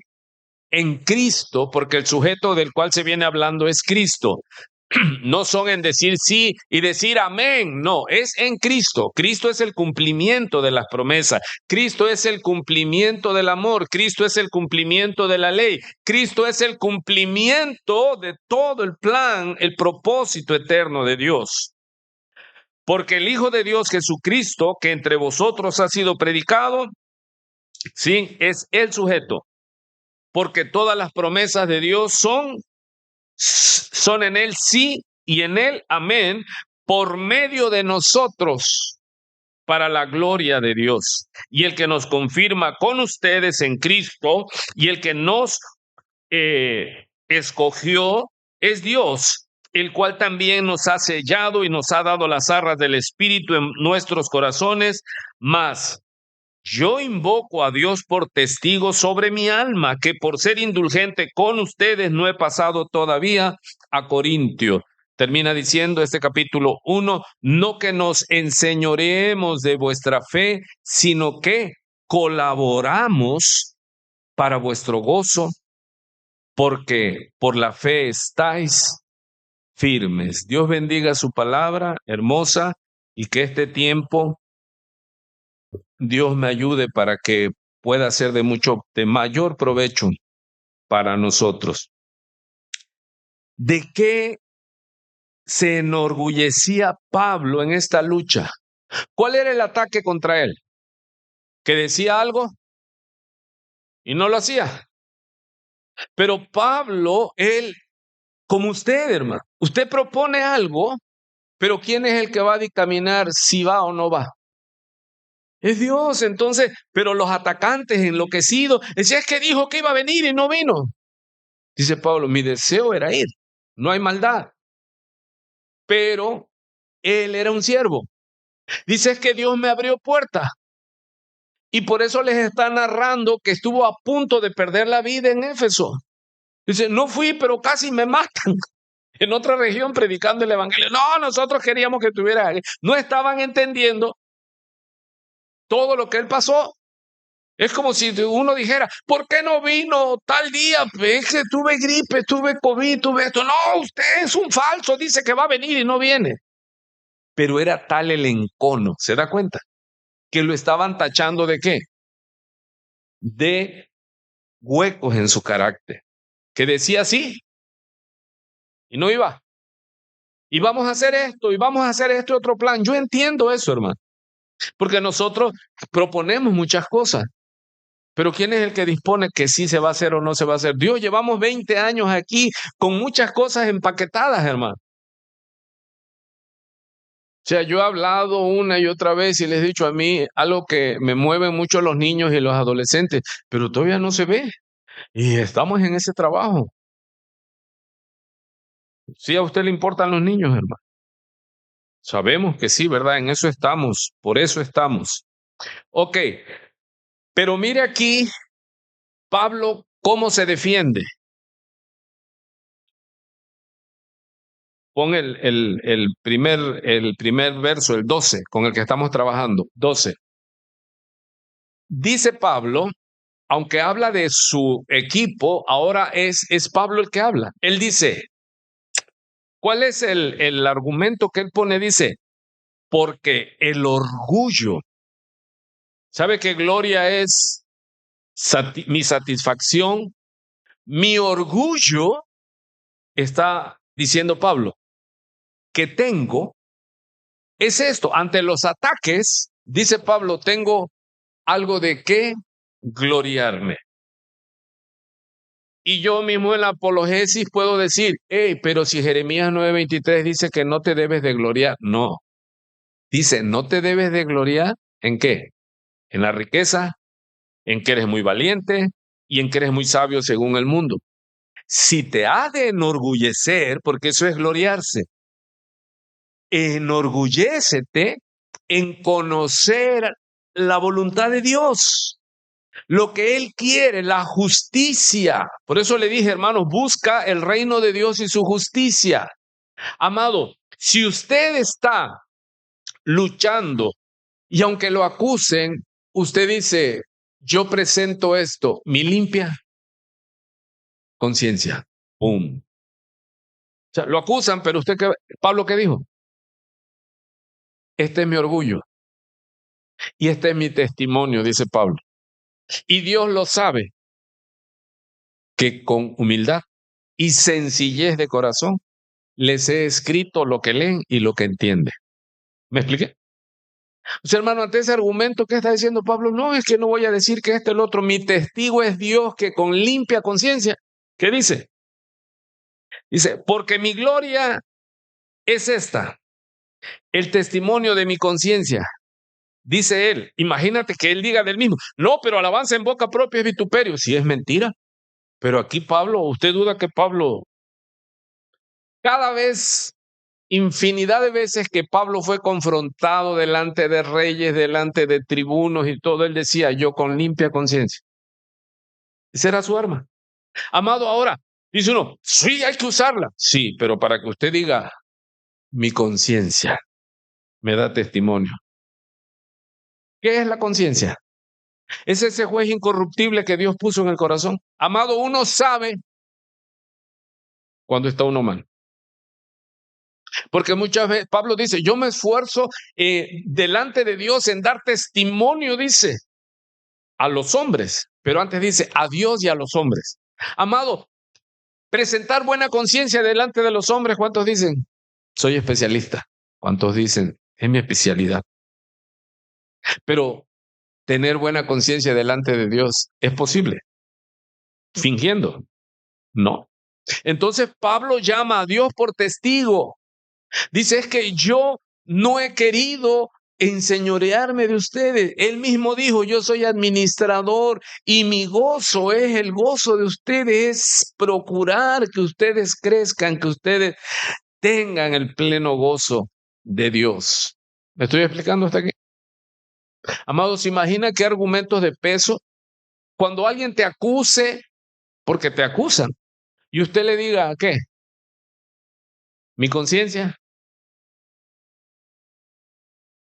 [SPEAKER 1] En Cristo, porque el sujeto del cual se viene hablando es Cristo. No son en decir sí y decir amén, no, es en Cristo. Cristo es el cumplimiento de las promesas, Cristo es el cumplimiento del amor, Cristo es el cumplimiento de la ley, Cristo es el cumplimiento de todo el plan, el propósito eterno de Dios. Porque el Hijo de Dios Jesucristo, que entre vosotros ha sido predicado, sí, es el sujeto, porque todas las promesas de Dios son en él sí y en él amén, por medio de nosotros, para la gloria de Dios. Y el que nos confirma con ustedes en Cristo y el que nos escogió es Dios, el cual también nos ha sellado y nos ha dado las arras del Espíritu en nuestros corazones. Mas yo invoco a Dios por testigo sobre mi alma, que por ser indulgente con ustedes no he pasado todavía a Corintio. Termina diciendo este capítulo 1, no que nos enseñoreemos de vuestra fe, sino que colaboramos para vuestro gozo, porque por la fe estáis firmes. Dios bendiga su palabra hermosa y que este tiempo Dios me ayude para que pueda ser de mayor provecho para nosotros. ¿De qué se enorgullecía Pablo en esta lucha? ¿Cuál era el ataque contra él? ¿Que decía algo y no lo hacía? Pero Pablo, él, como usted, hermano, usted propone algo, pero ¿quién es el que va a dictaminar si va o no va? Es Dios. Entonces, pero los atacantes enloquecidos, decía, es que dijo que iba a venir y no vino. Dice Pablo, mi deseo era ir, no hay maldad, pero él era un siervo. Dice, es que Dios me abrió puertas y por eso les está narrando que estuvo a punto de perder la vida en Éfeso. Dice, no fui, pero casi me matan en otra región predicando el evangelio. No, nosotros queríamos que estuviera ahí. No estaban entendiendo todo lo que él pasó. Es como si uno dijera, ¿por qué no vino tal día? Es que tuve gripe, tuve COVID, tuve esto. No, usted es un falso, dice que va a venir y no viene. Pero era tal el encono, ¿se da cuenta? Que lo estaban tachando ¿de qué? De huecos en su carácter. Que decía sí y no iba. Y vamos a hacer esto, y vamos a hacer este otro plan. Yo entiendo eso, hermano. Porque nosotros proponemos muchas cosas. Pero ¿quién es el que dispone que sí se va a hacer o no se va a hacer? Dios, llevamos 20 años aquí con muchas cosas empaquetadas, hermano. O sea, yo he hablado una y otra vez y les he dicho a mí algo que me mueven mucho los niños y los adolescentes, pero todavía no se ve. Y estamos en ese trabajo. ¿Sí a usted le importan los niños, hermano? Sabemos que sí, ¿verdad? En eso estamos, por eso estamos. Ok, pero mire aquí, Pablo, ¿cómo se defiende? Pon el primer verso, el 12, con el que estamos trabajando, 12. Dice Pablo, aunque habla de su equipo, ahora es Pablo el que habla. Él dice, ¿cuál es el argumento que él pone? Dice, porque el orgullo, ¿sabe qué gloria es mi satisfacción? Mi orgullo, está diciendo Pablo, que tengo, es esto, ante los ataques, dice Pablo, tengo algo de qué gloriarme. Y yo mismo en la apologesis puedo decir, hey, pero si Jeremías 9:23 dice que no te debes de gloriar, no. Dice, no te debes de gloriar, ¿en qué? En la riqueza, en que eres muy valiente y en que eres muy sabio según el mundo. Si te ha de enorgullecer, porque eso es gloriarse, enorgullécete en conocer la voluntad de Dios, lo que Él quiere, la justicia. Por eso le dije, hermanos, busca el reino de Dios y su justicia. Amado, si usted está luchando y aunque lo acusen, usted dice, yo presento esto, mi limpia conciencia. ¡Pum! O sea, lo acusan, pero usted, Pablo, ¿qué dijo? Este es mi orgullo y este es mi testimonio, dice Pablo. Y Dios lo sabe, que con humildad y sencillez de corazón les he escrito lo que leen y lo que entienden. ¿Me expliqué? O sea, hermano, ante ese argumento, ¿qué está diciendo Pablo? No, es que no voy a decir que este es el otro. Mi testigo es Dios, que con limpia conciencia, ¿qué dice? Dice, porque mi gloria es esta, el testimonio de mi conciencia. Dice él, imagínate que él diga del mismo, no, pero alabanza en boca propia es vituperio. Si es mentira. Pero aquí Pablo, ¿usted duda que Pablo, cada vez, infinidad de veces que Pablo fue confrontado delante de reyes, delante de tribunos y todo, él decía, yo con limpia conciencia? Esa era su arma. Amado, ahora, dice uno, sí, hay que usarla. Sí, pero para que usted diga, mi conciencia me da testimonio. ¿Qué es la conciencia? Es ese juez incorruptible que Dios puso en el corazón. Amado, uno sabe cuando está uno mal. Porque muchas veces Pablo dice, yo me esfuerzo delante de Dios en dar testimonio, dice, a los hombres. Pero antes dice, a Dios y a los hombres. Amado, presentar buena conciencia delante de los hombres, ¿cuántos dicen? Soy especialista. ¿Cuántos dicen? Es mi especialidad. Pero tener buena conciencia delante de Dios, ¿es posible? ¿Fingiendo? No. Entonces Pablo llama a Dios por testigo. Dice, es que yo no he querido enseñorearme de ustedes. Él mismo dijo, yo soy administrador y mi gozo es el gozo de ustedes, es procurar que ustedes crezcan, que ustedes tengan el pleno gozo de Dios. ¿Me estoy explicando hasta aquí? Amados, imagina qué argumentos de peso cuando alguien te acuse, porque te acusan, y usted le diga, ¿qué? Mi conciencia.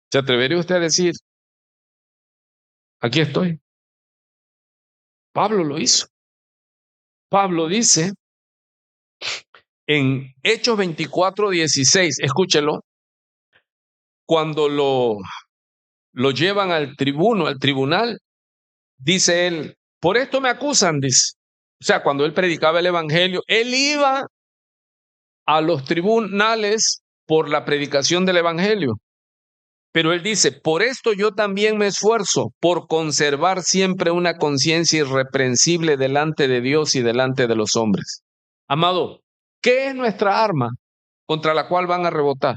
[SPEAKER 1] ¿Se atrevería usted a decir, aquí estoy? Pablo lo hizo. Pablo dice en Hechos 24:16, escúchelo, cuando lo llevan al tribunal, dice él, por esto me acusan, dice. O sea, cuando él predicaba el evangelio, él iba a los tribunales por la predicación del evangelio. Pero él dice, por esto yo también me esfuerzo, por conservar siempre una conciencia irreprensible delante de Dios y delante de los hombres. Amado, ¿qué es nuestra arma contra la cual van a rebotar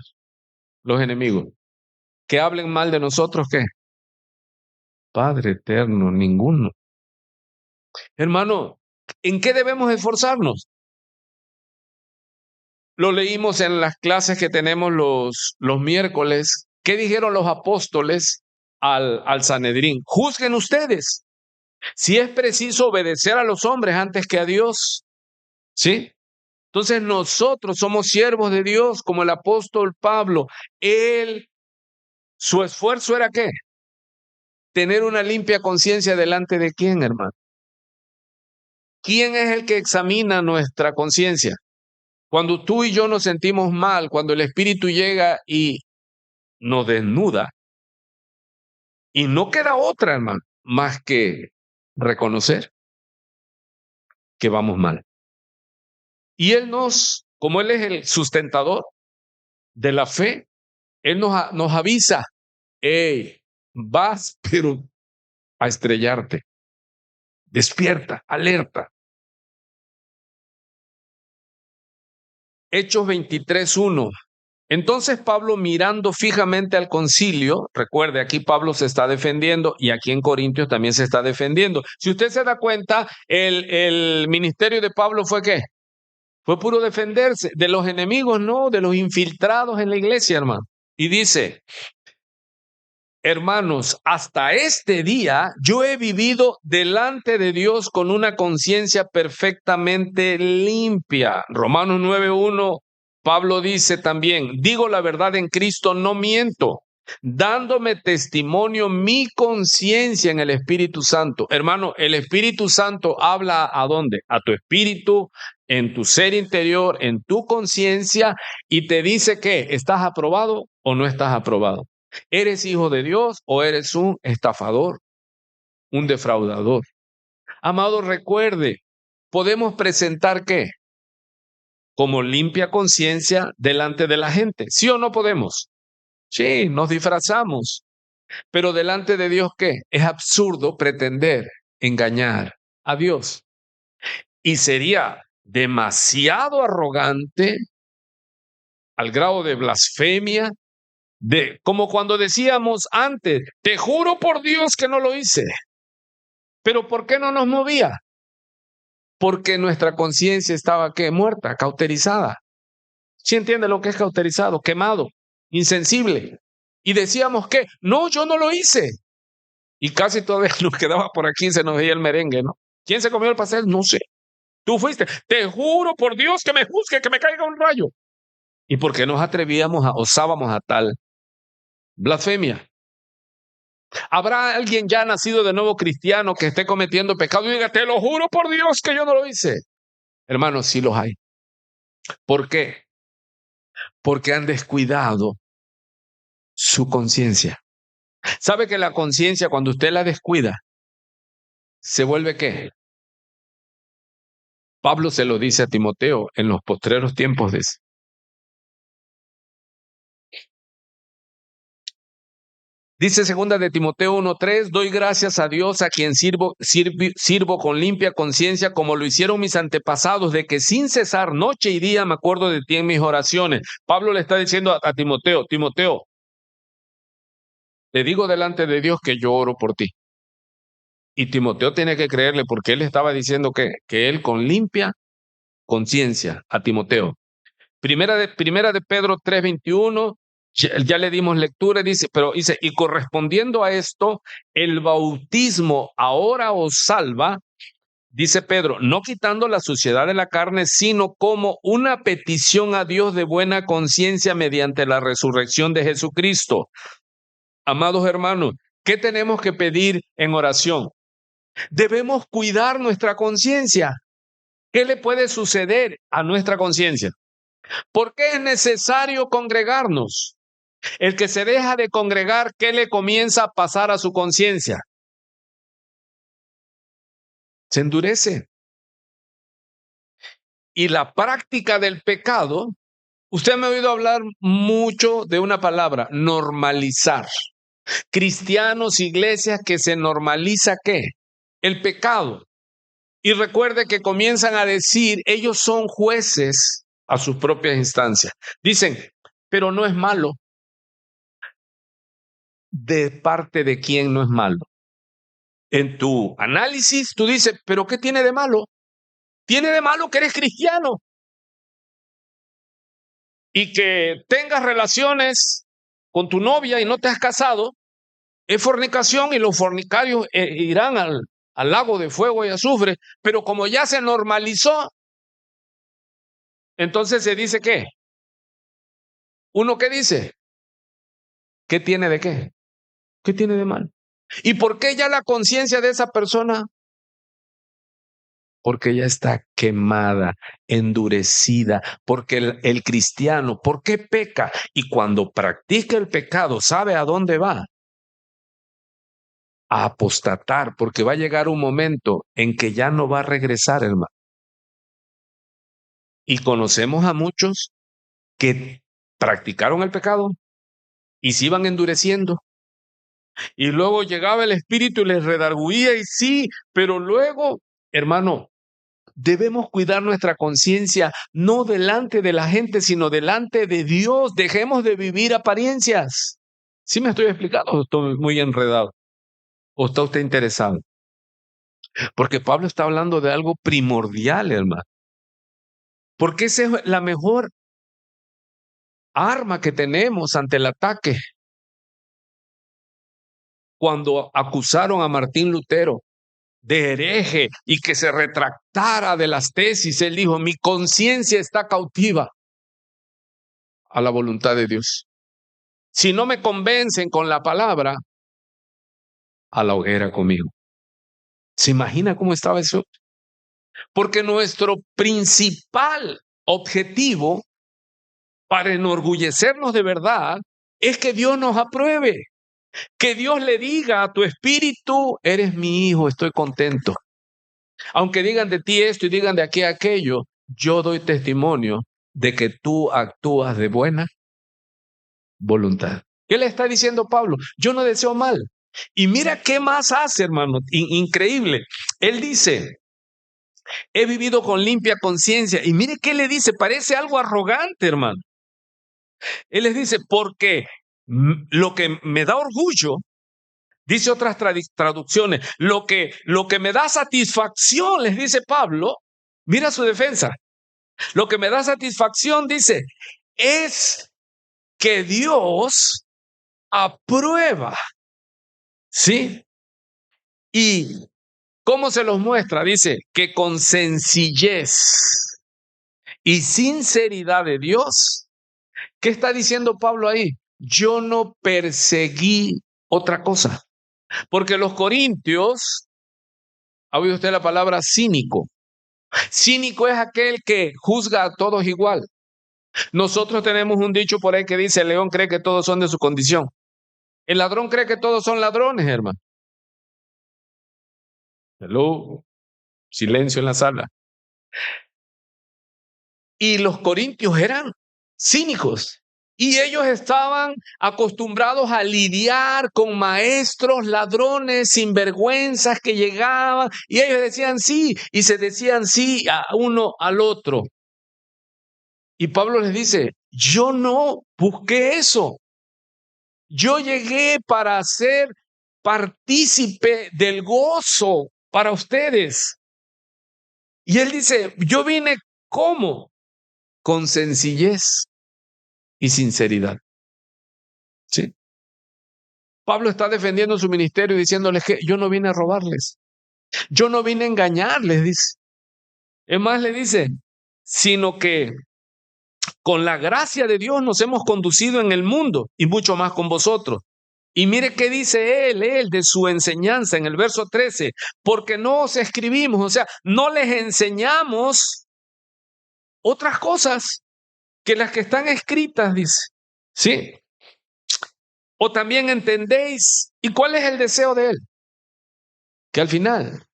[SPEAKER 1] los enemigos? ¿Que hablen mal de nosotros? ¿Qué? Padre eterno, ninguno. Hermano, ¿en qué debemos esforzarnos? Lo leímos en las clases que tenemos los miércoles. ¿Qué dijeron los apóstoles al Sanedrín? Juzguen ustedes si es preciso obedecer a los hombres antes que a Dios. ¿Sí? Entonces nosotros somos siervos de Dios como el apóstol Pablo. Su esfuerzo era ¿qué? Tener una limpia conciencia delante de quién, hermano. ¿Quién es el que examina nuestra conciencia? Cuando tú y yo nos sentimos mal, cuando el Espíritu llega y nos desnuda, y no queda otra, hermano, más que reconocer que vamos mal. Y Él como Él es el sustentador de la fe, Él nos avisa, hey, vas, pero a estrellarte. Despierta, alerta. Hechos 23:1. Entonces Pablo, mirando fijamente al concilio, recuerde, aquí Pablo se está defendiendo y aquí en Corintios también se está defendiendo. Si usted se da cuenta, el ministerio de Pablo fue ¿qué? Fue puro defenderse de los enemigos, no, de los infiltrados en la iglesia, hermano. Y dice, hermanos, hasta este día yo he vivido delante de Dios con una conciencia perfectamente limpia. Romanos 9:1, Pablo dice también, digo la verdad en Cristo, no miento. dándome testimonio mi conciencia en el Espíritu Santo. Hermano, el Espíritu Santo habla ¿a dónde? A tu espíritu, en tu ser interior, en tu conciencia, y te dice que ¿estás aprobado o no estás aprobado? ¿Eres hijo de Dios o eres un estafador, un defraudador? Amado, recuerde, podemos presentar ¿qué? Como limpia conciencia delante de la gente. ¿Sí o no podemos? Sí, nos disfrazamos. Pero delante de Dios, ¿qué? Es absurdo pretender engañar a Dios. Y sería demasiado arrogante al grado de blasfemia, como cuando decíamos antes, te juro por Dios que no lo hice. Pero ¿por qué no nos movía? Porque nuestra conciencia estaba, ¿qué? Muerta, cauterizada. ¿Sí entiende lo que es cauterizado? Quemado, insensible. Y decíamos que, no, yo no lo hice. Y casi todavía nos quedaba por aquí, se nos veía el merengue, ¿no? ¿Quién se comió el pastel? No sé. Tú fuiste. Te juro por Dios que me juzgue, que me caiga un rayo. ¿Y por qué nos atrevíamos, osábamos a tal blasfemia? ¿Habrá alguien ya nacido de nuevo cristiano que esté cometiendo pecado y diga, te lo juro por Dios que yo no lo hice? Hermanos, sí los hay. ¿Por qué? Porque han descuidado su conciencia. ¿Sabe que la conciencia, cuando usted la descuida, se vuelve qué? Pablo se lo dice a Timoteo en los postreros tiempos de ese. Dice segunda de Timoteo 1:3, doy gracias a Dios a quien sirvo con limpia conciencia, como lo hicieron mis antepasados, de que sin cesar noche y día me acuerdo de ti en mis oraciones. Pablo le está diciendo a Timoteo, Timoteo, te digo delante de Dios que yo oro por ti. Y Timoteo tiene que creerle porque él estaba diciendo que él con limpia conciencia a Timoteo. Primera de Pedro 3:21, ya le dimos lectura, dice, pero dice, y correspondiendo a esto, el bautismo ahora os salva, dice Pedro, no quitando la suciedad de la carne, sino como una petición a Dios de buena conciencia mediante la resurrección de Jesucristo. Amados hermanos, ¿qué tenemos que pedir en oración? Debemos cuidar nuestra conciencia. ¿Qué le puede suceder a nuestra conciencia? ¿Por qué es necesario congregarnos? El que se deja de congregar, ¿qué le comienza a pasar a su conciencia? Se endurece. Y la práctica del pecado, usted me ha oído hablar mucho de una palabra, normalizar. Cristianos, iglesias que se normaliza ¿qué? El pecado. Y recuerde que comienzan a decir, ellos son jueces a sus propias instancias. Dicen, pero no es malo. ¿De parte de quién no es malo? En tu análisis, tú dices, ¿pero qué tiene de malo? Tiene de malo que eres cristiano y que tengas relaciones con tu novia y no te has casado. Es fornicación y los fornicarios irán al lago de fuego y azufre. Pero como ya se normalizó, entonces se dice ¿qué? ¿Uno qué dice? ¿Qué tiene de qué? ¿Qué tiene de mal? ¿Y por qué ya la conciencia de esa persona? Porque ya está quemada, endurecida, porque el cristiano, ¿por qué peca? Y cuando practica el pecado, ¿sabe a dónde va? A apostatar, porque va a llegar un momento en que ya no va a regresar, hermano. Y conocemos a muchos que practicaron el pecado y se iban endureciendo. Y luego llegaba el Espíritu y les redarguía y sí, pero luego, hermano, debemos cuidar nuestra conciencia, no delante de la gente, sino delante de Dios. Dejemos de vivir apariencias. ¿Sí me estoy explicando o estoy muy enredado? ¿O está usted interesado? Porque Pablo está hablando de algo primordial, hermano. Porque esa es la mejor arma que tenemos ante el ataque. Cuando acusaron a Martín Lutero de hereje y que se retractara de las tesis, él dijo, mi conciencia está cautiva a la voluntad de Dios. Si no me convencen con la palabra, a la hoguera conmigo. ¿Se imagina cómo estaba eso? Porque nuestro principal objetivo para enorgullecernos de verdad es que Dios nos apruebe, que Dios le diga a tu espíritu, eres mi hijo, estoy contento. Aunque digan de ti esto y digan de aquí aquello, yo doy testimonio de que tú actúas de buena voluntad. ¿Qué le está diciendo Pablo? Yo no deseo mal. Y mira qué más hace, hermano, increíble. Él dice, he vivido con limpia conciencia. Y mire qué le dice, parece algo arrogante, hermano. Él les dice, porque lo que me da orgullo, dice otras traducciones, lo que me da satisfacción, les dice Pablo, mira su defensa, lo que me da satisfacción, dice, es que Dios aprueba, ¿sí? ¿Y cómo se los muestra? Dice, que con sencillez y sinceridad de Dios, ¿qué está diciendo Pablo ahí? Yo no perseguí otra cosa. Porque los corintios, ¿ha oído usted la palabra cínico? Cínico es aquel que juzga a todos igual. Nosotros tenemos un dicho por ahí que dice, el león cree que todos son de su condición. El ladrón cree que todos son ladrones, hermano. Hello. Silencio en la sala. Y los corintios eran cínicos. Y ellos estaban acostumbrados a lidiar con maestros, ladrones, sinvergüenzas que llegaban. Y ellos decían sí, y se decían sí a uno al otro. Y Pablo les dice, yo no busqué eso. Yo llegué para ser partícipe del gozo para ustedes. Y él dice, yo vine ¿cómo? Con sencillez y sinceridad. ¿Sí? Pablo está defendiendo su ministerio y diciéndoles que yo no vine a robarles. Yo no vine a engañarles, dice. Es más, le dice, sino que con la gracia de Dios nos hemos conducido en el mundo y mucho más con vosotros. Y mire qué dice él de su enseñanza en el verso 13, porque no os escribimos, o sea, no les enseñamos otras cosas que las que están escritas, dice. ¿Sí? O también entendéis. ¿Y cuál es el deseo de él? Que al final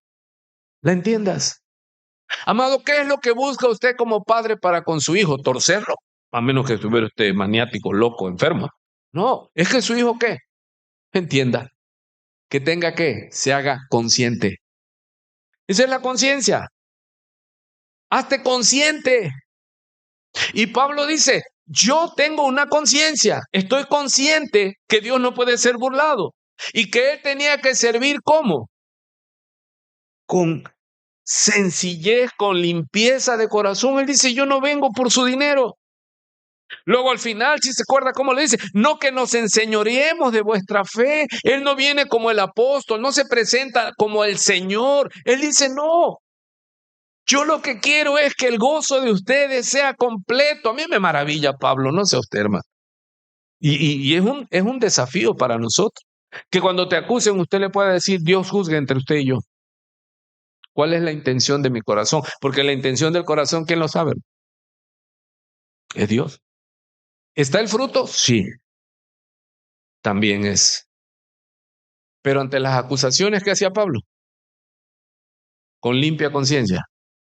[SPEAKER 1] la entiendas. Amado, ¿qué es lo que busca usted como padre para con su hijo? ¿Torcerlo? A menos que estuviera usted maniático, loco, enfermo. No, es que su hijo, ¿qué? Entienda. Que tenga que se haga consciente. Esa es la conciencia. Hazte consciente. Y Pablo dice, yo tengo una conciencia. Estoy consciente que Dios no puede ser burlado. Y que Él tenía que servir ¿cómo? Con sencillez, con limpieza de corazón. Él dice, yo no vengo por su dinero. Luego al final, si se acuerda cómo le dice, no que nos enseñoreemos de vuestra fe. Él no viene como el apóstol, no se presenta como el Señor. Él dice, no, yo lo que quiero es que el gozo de ustedes sea completo. A mí me maravilla, Pablo, no sé usted, hermano. Y es un desafío para nosotros. Que cuando te acusen, usted le pueda decir, Dios juzgue entre usted y yo. ¿Cuál es la intención de mi corazón? Porque la intención del corazón, ¿quién lo sabe? Es Dios. ¿Está el fruto? Sí. También es. Pero ante las acusaciones que hacía Pablo, con limpia conciencia,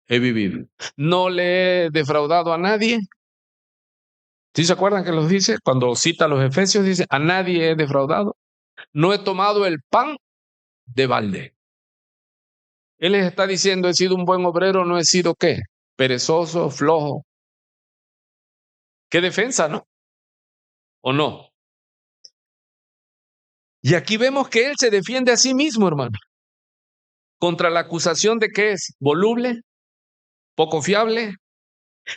[SPEAKER 1] he vivido. No le he defraudado a nadie. ¿Sí se acuerdan que los dice? Cuando cita a los Efesios, dice, a nadie he defraudado. No he tomado el pan de balde. Él les está diciendo, he sido un buen obrero, no he sido ¿qué? Perezoso, flojo. ¿Qué defensa, no? ¿O no? Y aquí vemos que él se defiende a sí mismo, hermano. Contra la acusación de que es voluble, poco fiable.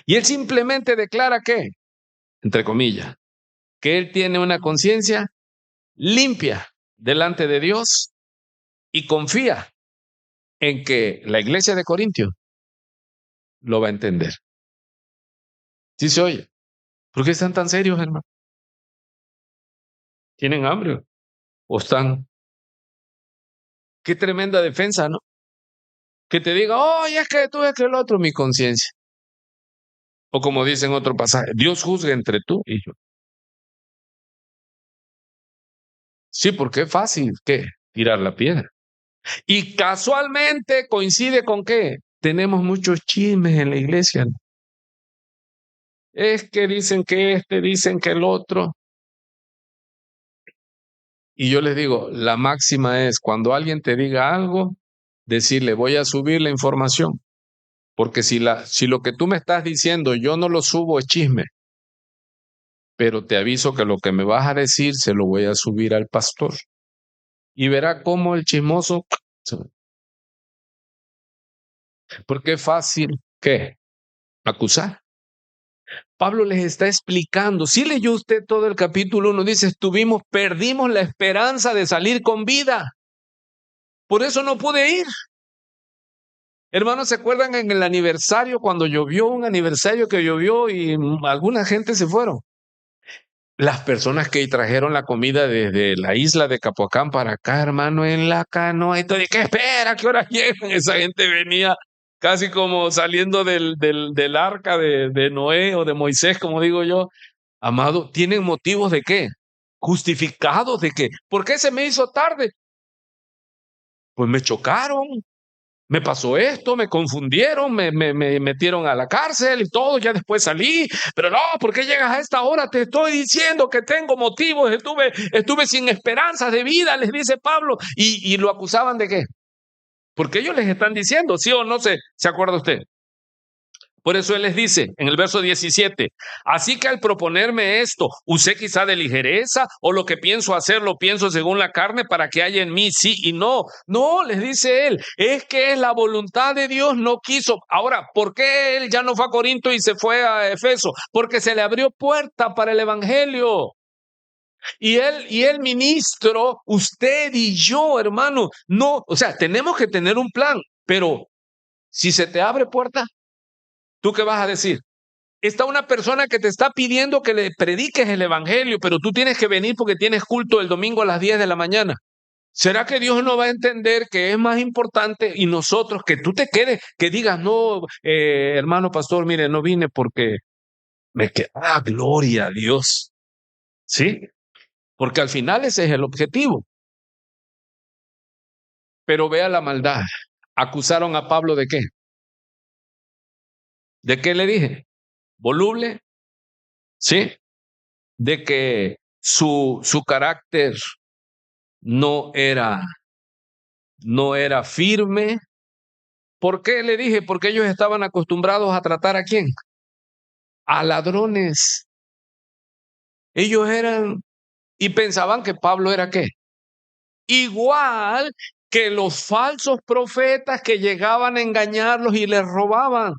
[SPEAKER 1] Y él simplemente declara que, entre comillas, que él tiene una conciencia limpia delante de Dios y confía en que la iglesia de Corintios lo va a entender. ¿Sí se oye? ¿Por qué están tan serios, hermano? ¿Tienen hambre o están? Qué tremenda defensa, ¿no? Que te diga, oye, es que tú, es que el otro, mi conciencia. O como dice en otro pasaje, Dios juzga entre tú y yo. Sí, porque es fácil, ¿qué? Tirar la piedra. Y casualmente coincide con qué? Tenemos muchos chismes en la iglesia, ¿no? Es que dicen que dicen que el otro. Y yo les digo, la máxima es cuando alguien te diga algo, decirle, voy a subir la información. Porque si lo que tú me estás diciendo yo no lo subo es chisme, pero te aviso que lo que me vas a decir se lo voy a subir al pastor. Y verá cómo el chismoso, porque es fácil, ¿qué? Acusar. Pablo les está explicando, si leyó usted todo el capítulo 1, dice, perdimos la esperanza de salir con vida. Por eso no pude ir. Hermanos, ¿se acuerdan en el aniversario cuando llovió, un aniversario que llovió y alguna gente se fueron? Las personas que trajeron la comida desde la isla de Capoacán para acá, hermano, en la canoa, y todo, ¿qué espera? ¿Qué hora llegan? Esa gente venía casi como saliendo del arca de Noé o de Moisés, como digo yo. Amado, ¿tienen motivos de qué? ¿Justificados de qué? ¿Por qué se me hizo tarde? Pues me chocaron, me pasó esto, me confundieron, me metieron a la cárcel y todo, ya después salí, pero no, ¿por qué llegas a esta hora? Te estoy diciendo que tengo motivos, estuve sin esperanzas de vida, les dice Pablo, y lo acusaban de qué, porque ellos les están diciendo, sí o no se acuerda usted. Por eso él les dice en el verso 17, así que al proponerme esto, ¿usé quizá de ligereza o lo que pienso hacer lo pienso según la carne para que haya en mí sí y no? No, les dice él, es que es la voluntad de Dios, no quiso. Ahora, ¿por qué él ya no fue a Corinto y se fue a Efeso? Porque se le abrió puerta para el evangelio. Y el ministro, usted y yo, hermano, no, o sea, tenemos que tener un plan, pero si se te abre puerta, ¿tú qué vas a decir? Está una persona que te está pidiendo que le prediques el evangelio, pero tú tienes que venir porque tienes culto el domingo a las 10 de la mañana. ¿Será que Dios no va a entender que es más importante y nosotros que tú te quedes, que digas, no, hermano pastor, mire, no vine porque me quedé, gloria a Dios, ¿sí? Porque al final ese es el objetivo. Pero vea la maldad. ¿Acusaron a Pablo de qué? ¿De qué le dije? Voluble, ¿sí? De que su carácter no era firme. ¿Por qué le dije? Porque ellos estaban acostumbrados a tratar ¿a quién? A ladrones. Ellos eran y pensaban que Pablo era ¿qué? Igual que los falsos profetas que llegaban a engañarlos y les robaban.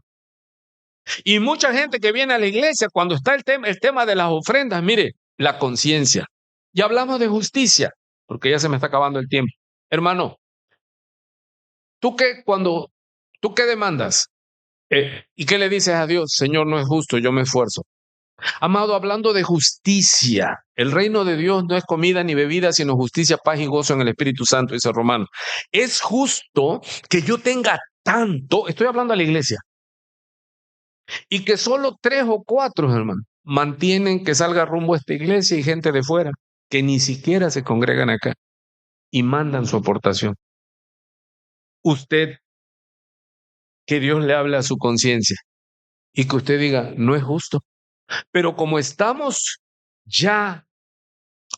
[SPEAKER 1] Y mucha gente que viene a la iglesia cuando está el tema de las ofrendas, mire, la conciencia. Ya hablamos de justicia, porque ya se me está acabando el tiempo. Hermano, ¿tú qué demandas? ¿Y qué le dices a Dios? Señor, no es justo, yo me esfuerzo. Amado, hablando de justicia, el reino de Dios no es comida ni bebida, sino justicia, paz y gozo en el Espíritu Santo, dice Romano. Es justo que yo tenga tanto, estoy hablando a la iglesia, y que solo 3 o 4, hermano, mantienen que salga rumbo a esta iglesia y gente de fuera, que ni siquiera se congregan acá y mandan su aportación. Usted, que Dios le hable a su conciencia y que usted diga, no es justo. Pero como estamos ya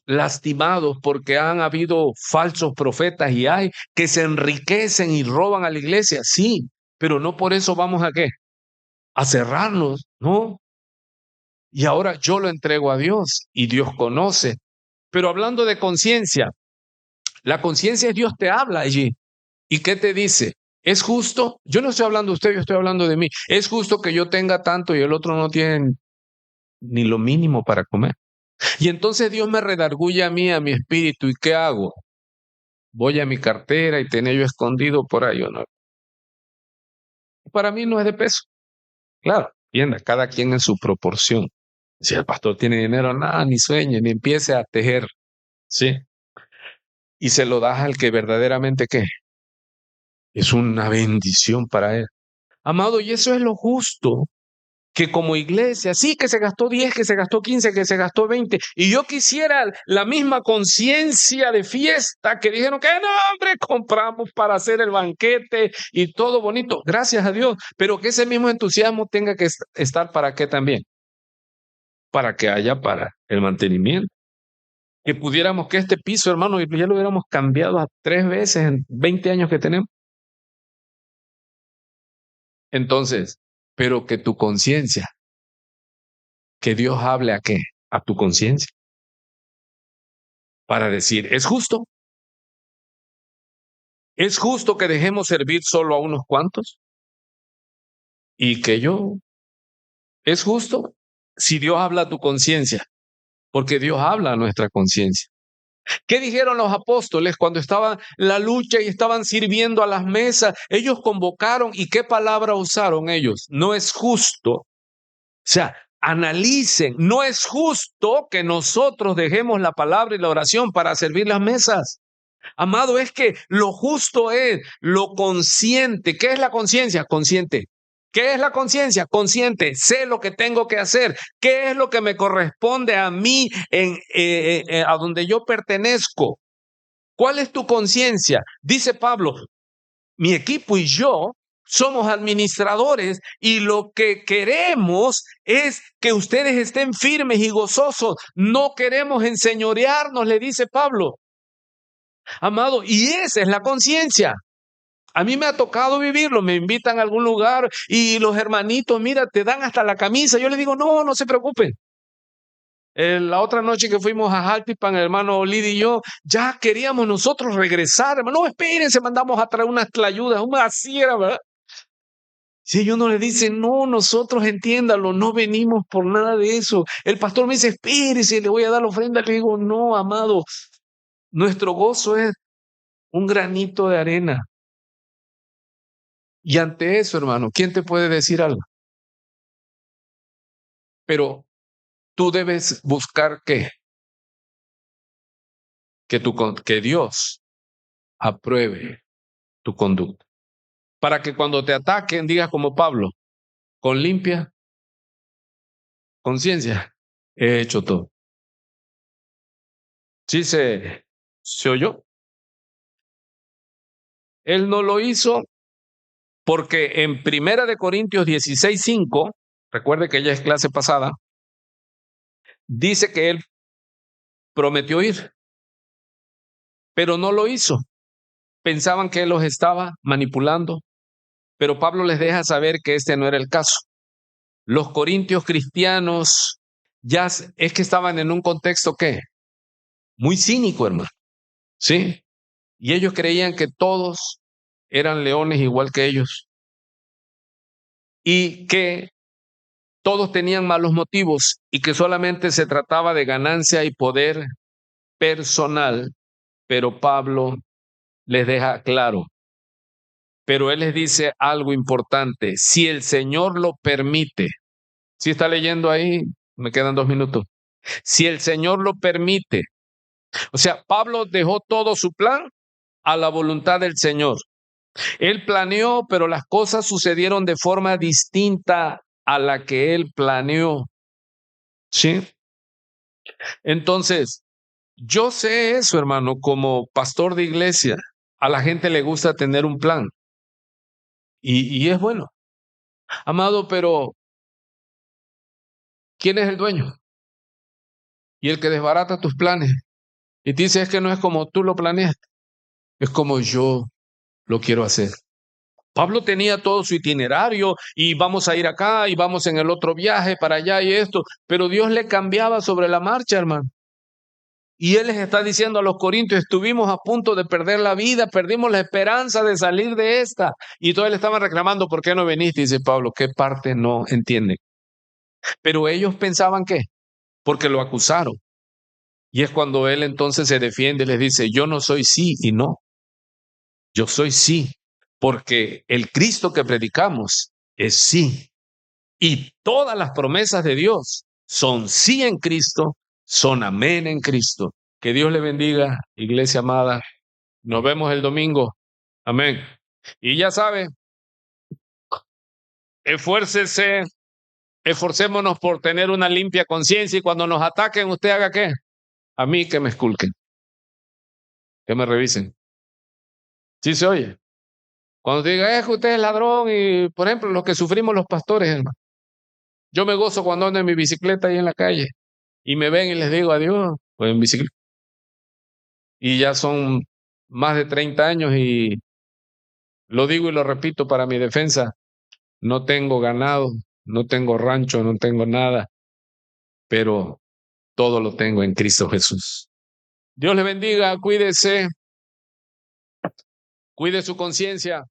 [SPEAKER 1] lastimados porque han habido falsos profetas y hay que se enriquecen y roban a la iglesia, sí, pero no por eso vamos a ¿qué? A cerrarnos, ¿no? Y ahora yo lo entrego a Dios y Dios conoce. Pero hablando de conciencia, la conciencia es Dios te habla allí. ¿Y qué te dice? ¿Es justo? Yo no estoy hablando de usted, yo estoy hablando de mí. ¿Es justo que yo tenga tanto y el otro no tiene ni lo mínimo para comer? Y entonces Dios me redarguye a mí, a mi espíritu, ¿y qué hago? Voy a mi cartera y tenía yo escondido por ahí, ¿o no? Para mí no es de peso. Claro, entienda, cada quien en su proporción. Si el pastor tiene dinero, nada, ni sueñe, ni empiece a tejer ¿sí? Y se lo das al que verdaderamente, ¿qué? Es una bendición para él. Amado, y eso es lo justo, que como iglesia, sí, que se gastó 10, que se gastó 15, que se gastó 20, y yo quisiera la misma conciencia de fiesta que dijeron que no, hombre, compramos para hacer el banquete y todo bonito, gracias a Dios, pero que ese mismo entusiasmo tenga que estar para qué también, para que haya para el mantenimiento. Que pudiéramos que este piso, hermano, ya lo hubiéramos cambiado a 3 veces en 20 años que tenemos. Entonces, pero que tu conciencia, que Dios hable a qué, a tu conciencia, para decir, es justo que dejemos servir solo a unos cuantos y que es justo si Dios habla a tu conciencia, porque Dios habla a nuestra conciencia. ¿Qué dijeron los apóstoles cuando estaba la lucha y estaban sirviendo a las mesas? Ellos convocaron, ¿y qué palabra usaron ellos? No es justo. O sea, analicen, no es justo que nosotros dejemos la palabra y la oración para servir las mesas. Amado, es que lo justo es lo consciente. ¿Qué es la conciencia? Consciente. ¿Qué es la conciencia? Consciente. Sé lo que tengo que hacer. ¿Qué es lo que me corresponde a mí a donde yo pertenezco? ¿Cuál es tu conciencia? Dice Pablo, mi equipo y yo somos administradores y lo que queremos es que ustedes estén firmes y gozosos. No queremos enseñorearnos, le dice Pablo. Amado, y esa es la conciencia. A mí me ha tocado vivirlo, me invitan a algún lugar y los hermanitos, mira, te dan hasta la camisa. Yo les digo, no se preocupen. La otra noche que fuimos a Jaltipan, el hermano Lidia y yo, ya queríamos nosotros regresar. Hermano, no, espérense, mandamos a traer unas tlayudas, una sierra, ¿verdad? Si ellos no le dicen, no, nosotros entiéndalo, no venimos por nada de eso. El pastor me dice, espérese, le voy a dar la ofrenda. Le digo, no, amado, nuestro gozo es un granito de arena. Y ante eso, hermano, ¿quién te puede decir algo? Pero tú debes buscar ¿qué? Que Dios apruebe tu conducta. Para que cuando te ataquen digas como Pablo, con limpia conciencia, he hecho todo. ¿Sí se oyó? Él no lo hizo porque en 1 Corintios 16:5, recuerde que ya es clase pasada, dice que él prometió ir, pero no lo hizo. Pensaban que él los estaba manipulando, pero Pablo les deja saber que este no era el caso. Los corintios cristianos ya es que estaban en un contexto ¿qué? Muy cínico, hermano, ¿sí? Y ellos creían que todos eran leones igual que ellos y que todos tenían malos motivos y que solamente se trataba de ganancia y poder personal, pero Pablo les deja claro, pero él les dice algo importante, si el Señor lo permite, ¿sí está leyendo ahí? Me quedan 2 minutos. Si el Señor lo permite, o sea, Pablo dejó todo su plan a la voluntad del Señor. Él planeó, pero las cosas sucedieron de forma distinta a la que él planeó. ¿Sí? Entonces, yo sé eso, hermano, como pastor de iglesia. A la gente le gusta tener un plan. Y es bueno. Amado, pero ¿quién es el dueño? Y el que desbarata tus planes. Y te dice, es que no es como tú lo planeaste, es como yo lo quiero hacer. Pablo tenía todo su itinerario y vamos a ir acá y vamos en el otro viaje para allá y esto, pero Dios le cambiaba sobre la marcha, hermano. Y él les está diciendo a los corintios, estuvimos a punto de perder la vida, perdimos la esperanza de salir de esta. Y todos le estaban reclamando, ¿por qué no veniste? Dice Pablo, ¿qué parte no entienden? Pero ellos pensaban que, porque lo acusaron. Y es cuando él entonces se defiende y les dice, yo no soy sí y no. Yo soy sí, porque el Cristo que predicamos es sí. Y todas las promesas de Dios son sí en Cristo, son amén en Cristo. Que Dios le bendiga, iglesia amada. Nos vemos el domingo. Amén. Y ya sabe, esfuércese, esforcémonos por tener una limpia conciencia y cuando nos ataquen, ¿usted haga qué? A mí que me esculquen, que me revisen. ¿Sí se oye? Cuando te diga, es que usted es ladrón y, por ejemplo, los que sufrimos los pastores, hermano. Yo me gozo cuando ando en mi bicicleta ahí en la calle y me ven y les digo adiós, pues en bicicleta. Y ya son más de 30 años y lo digo y lo repito para mi defensa, no tengo ganado, no tengo rancho, no tengo nada, pero todo lo tengo en Cristo Jesús. Dios le bendiga, cuídese, cuide su conciencia.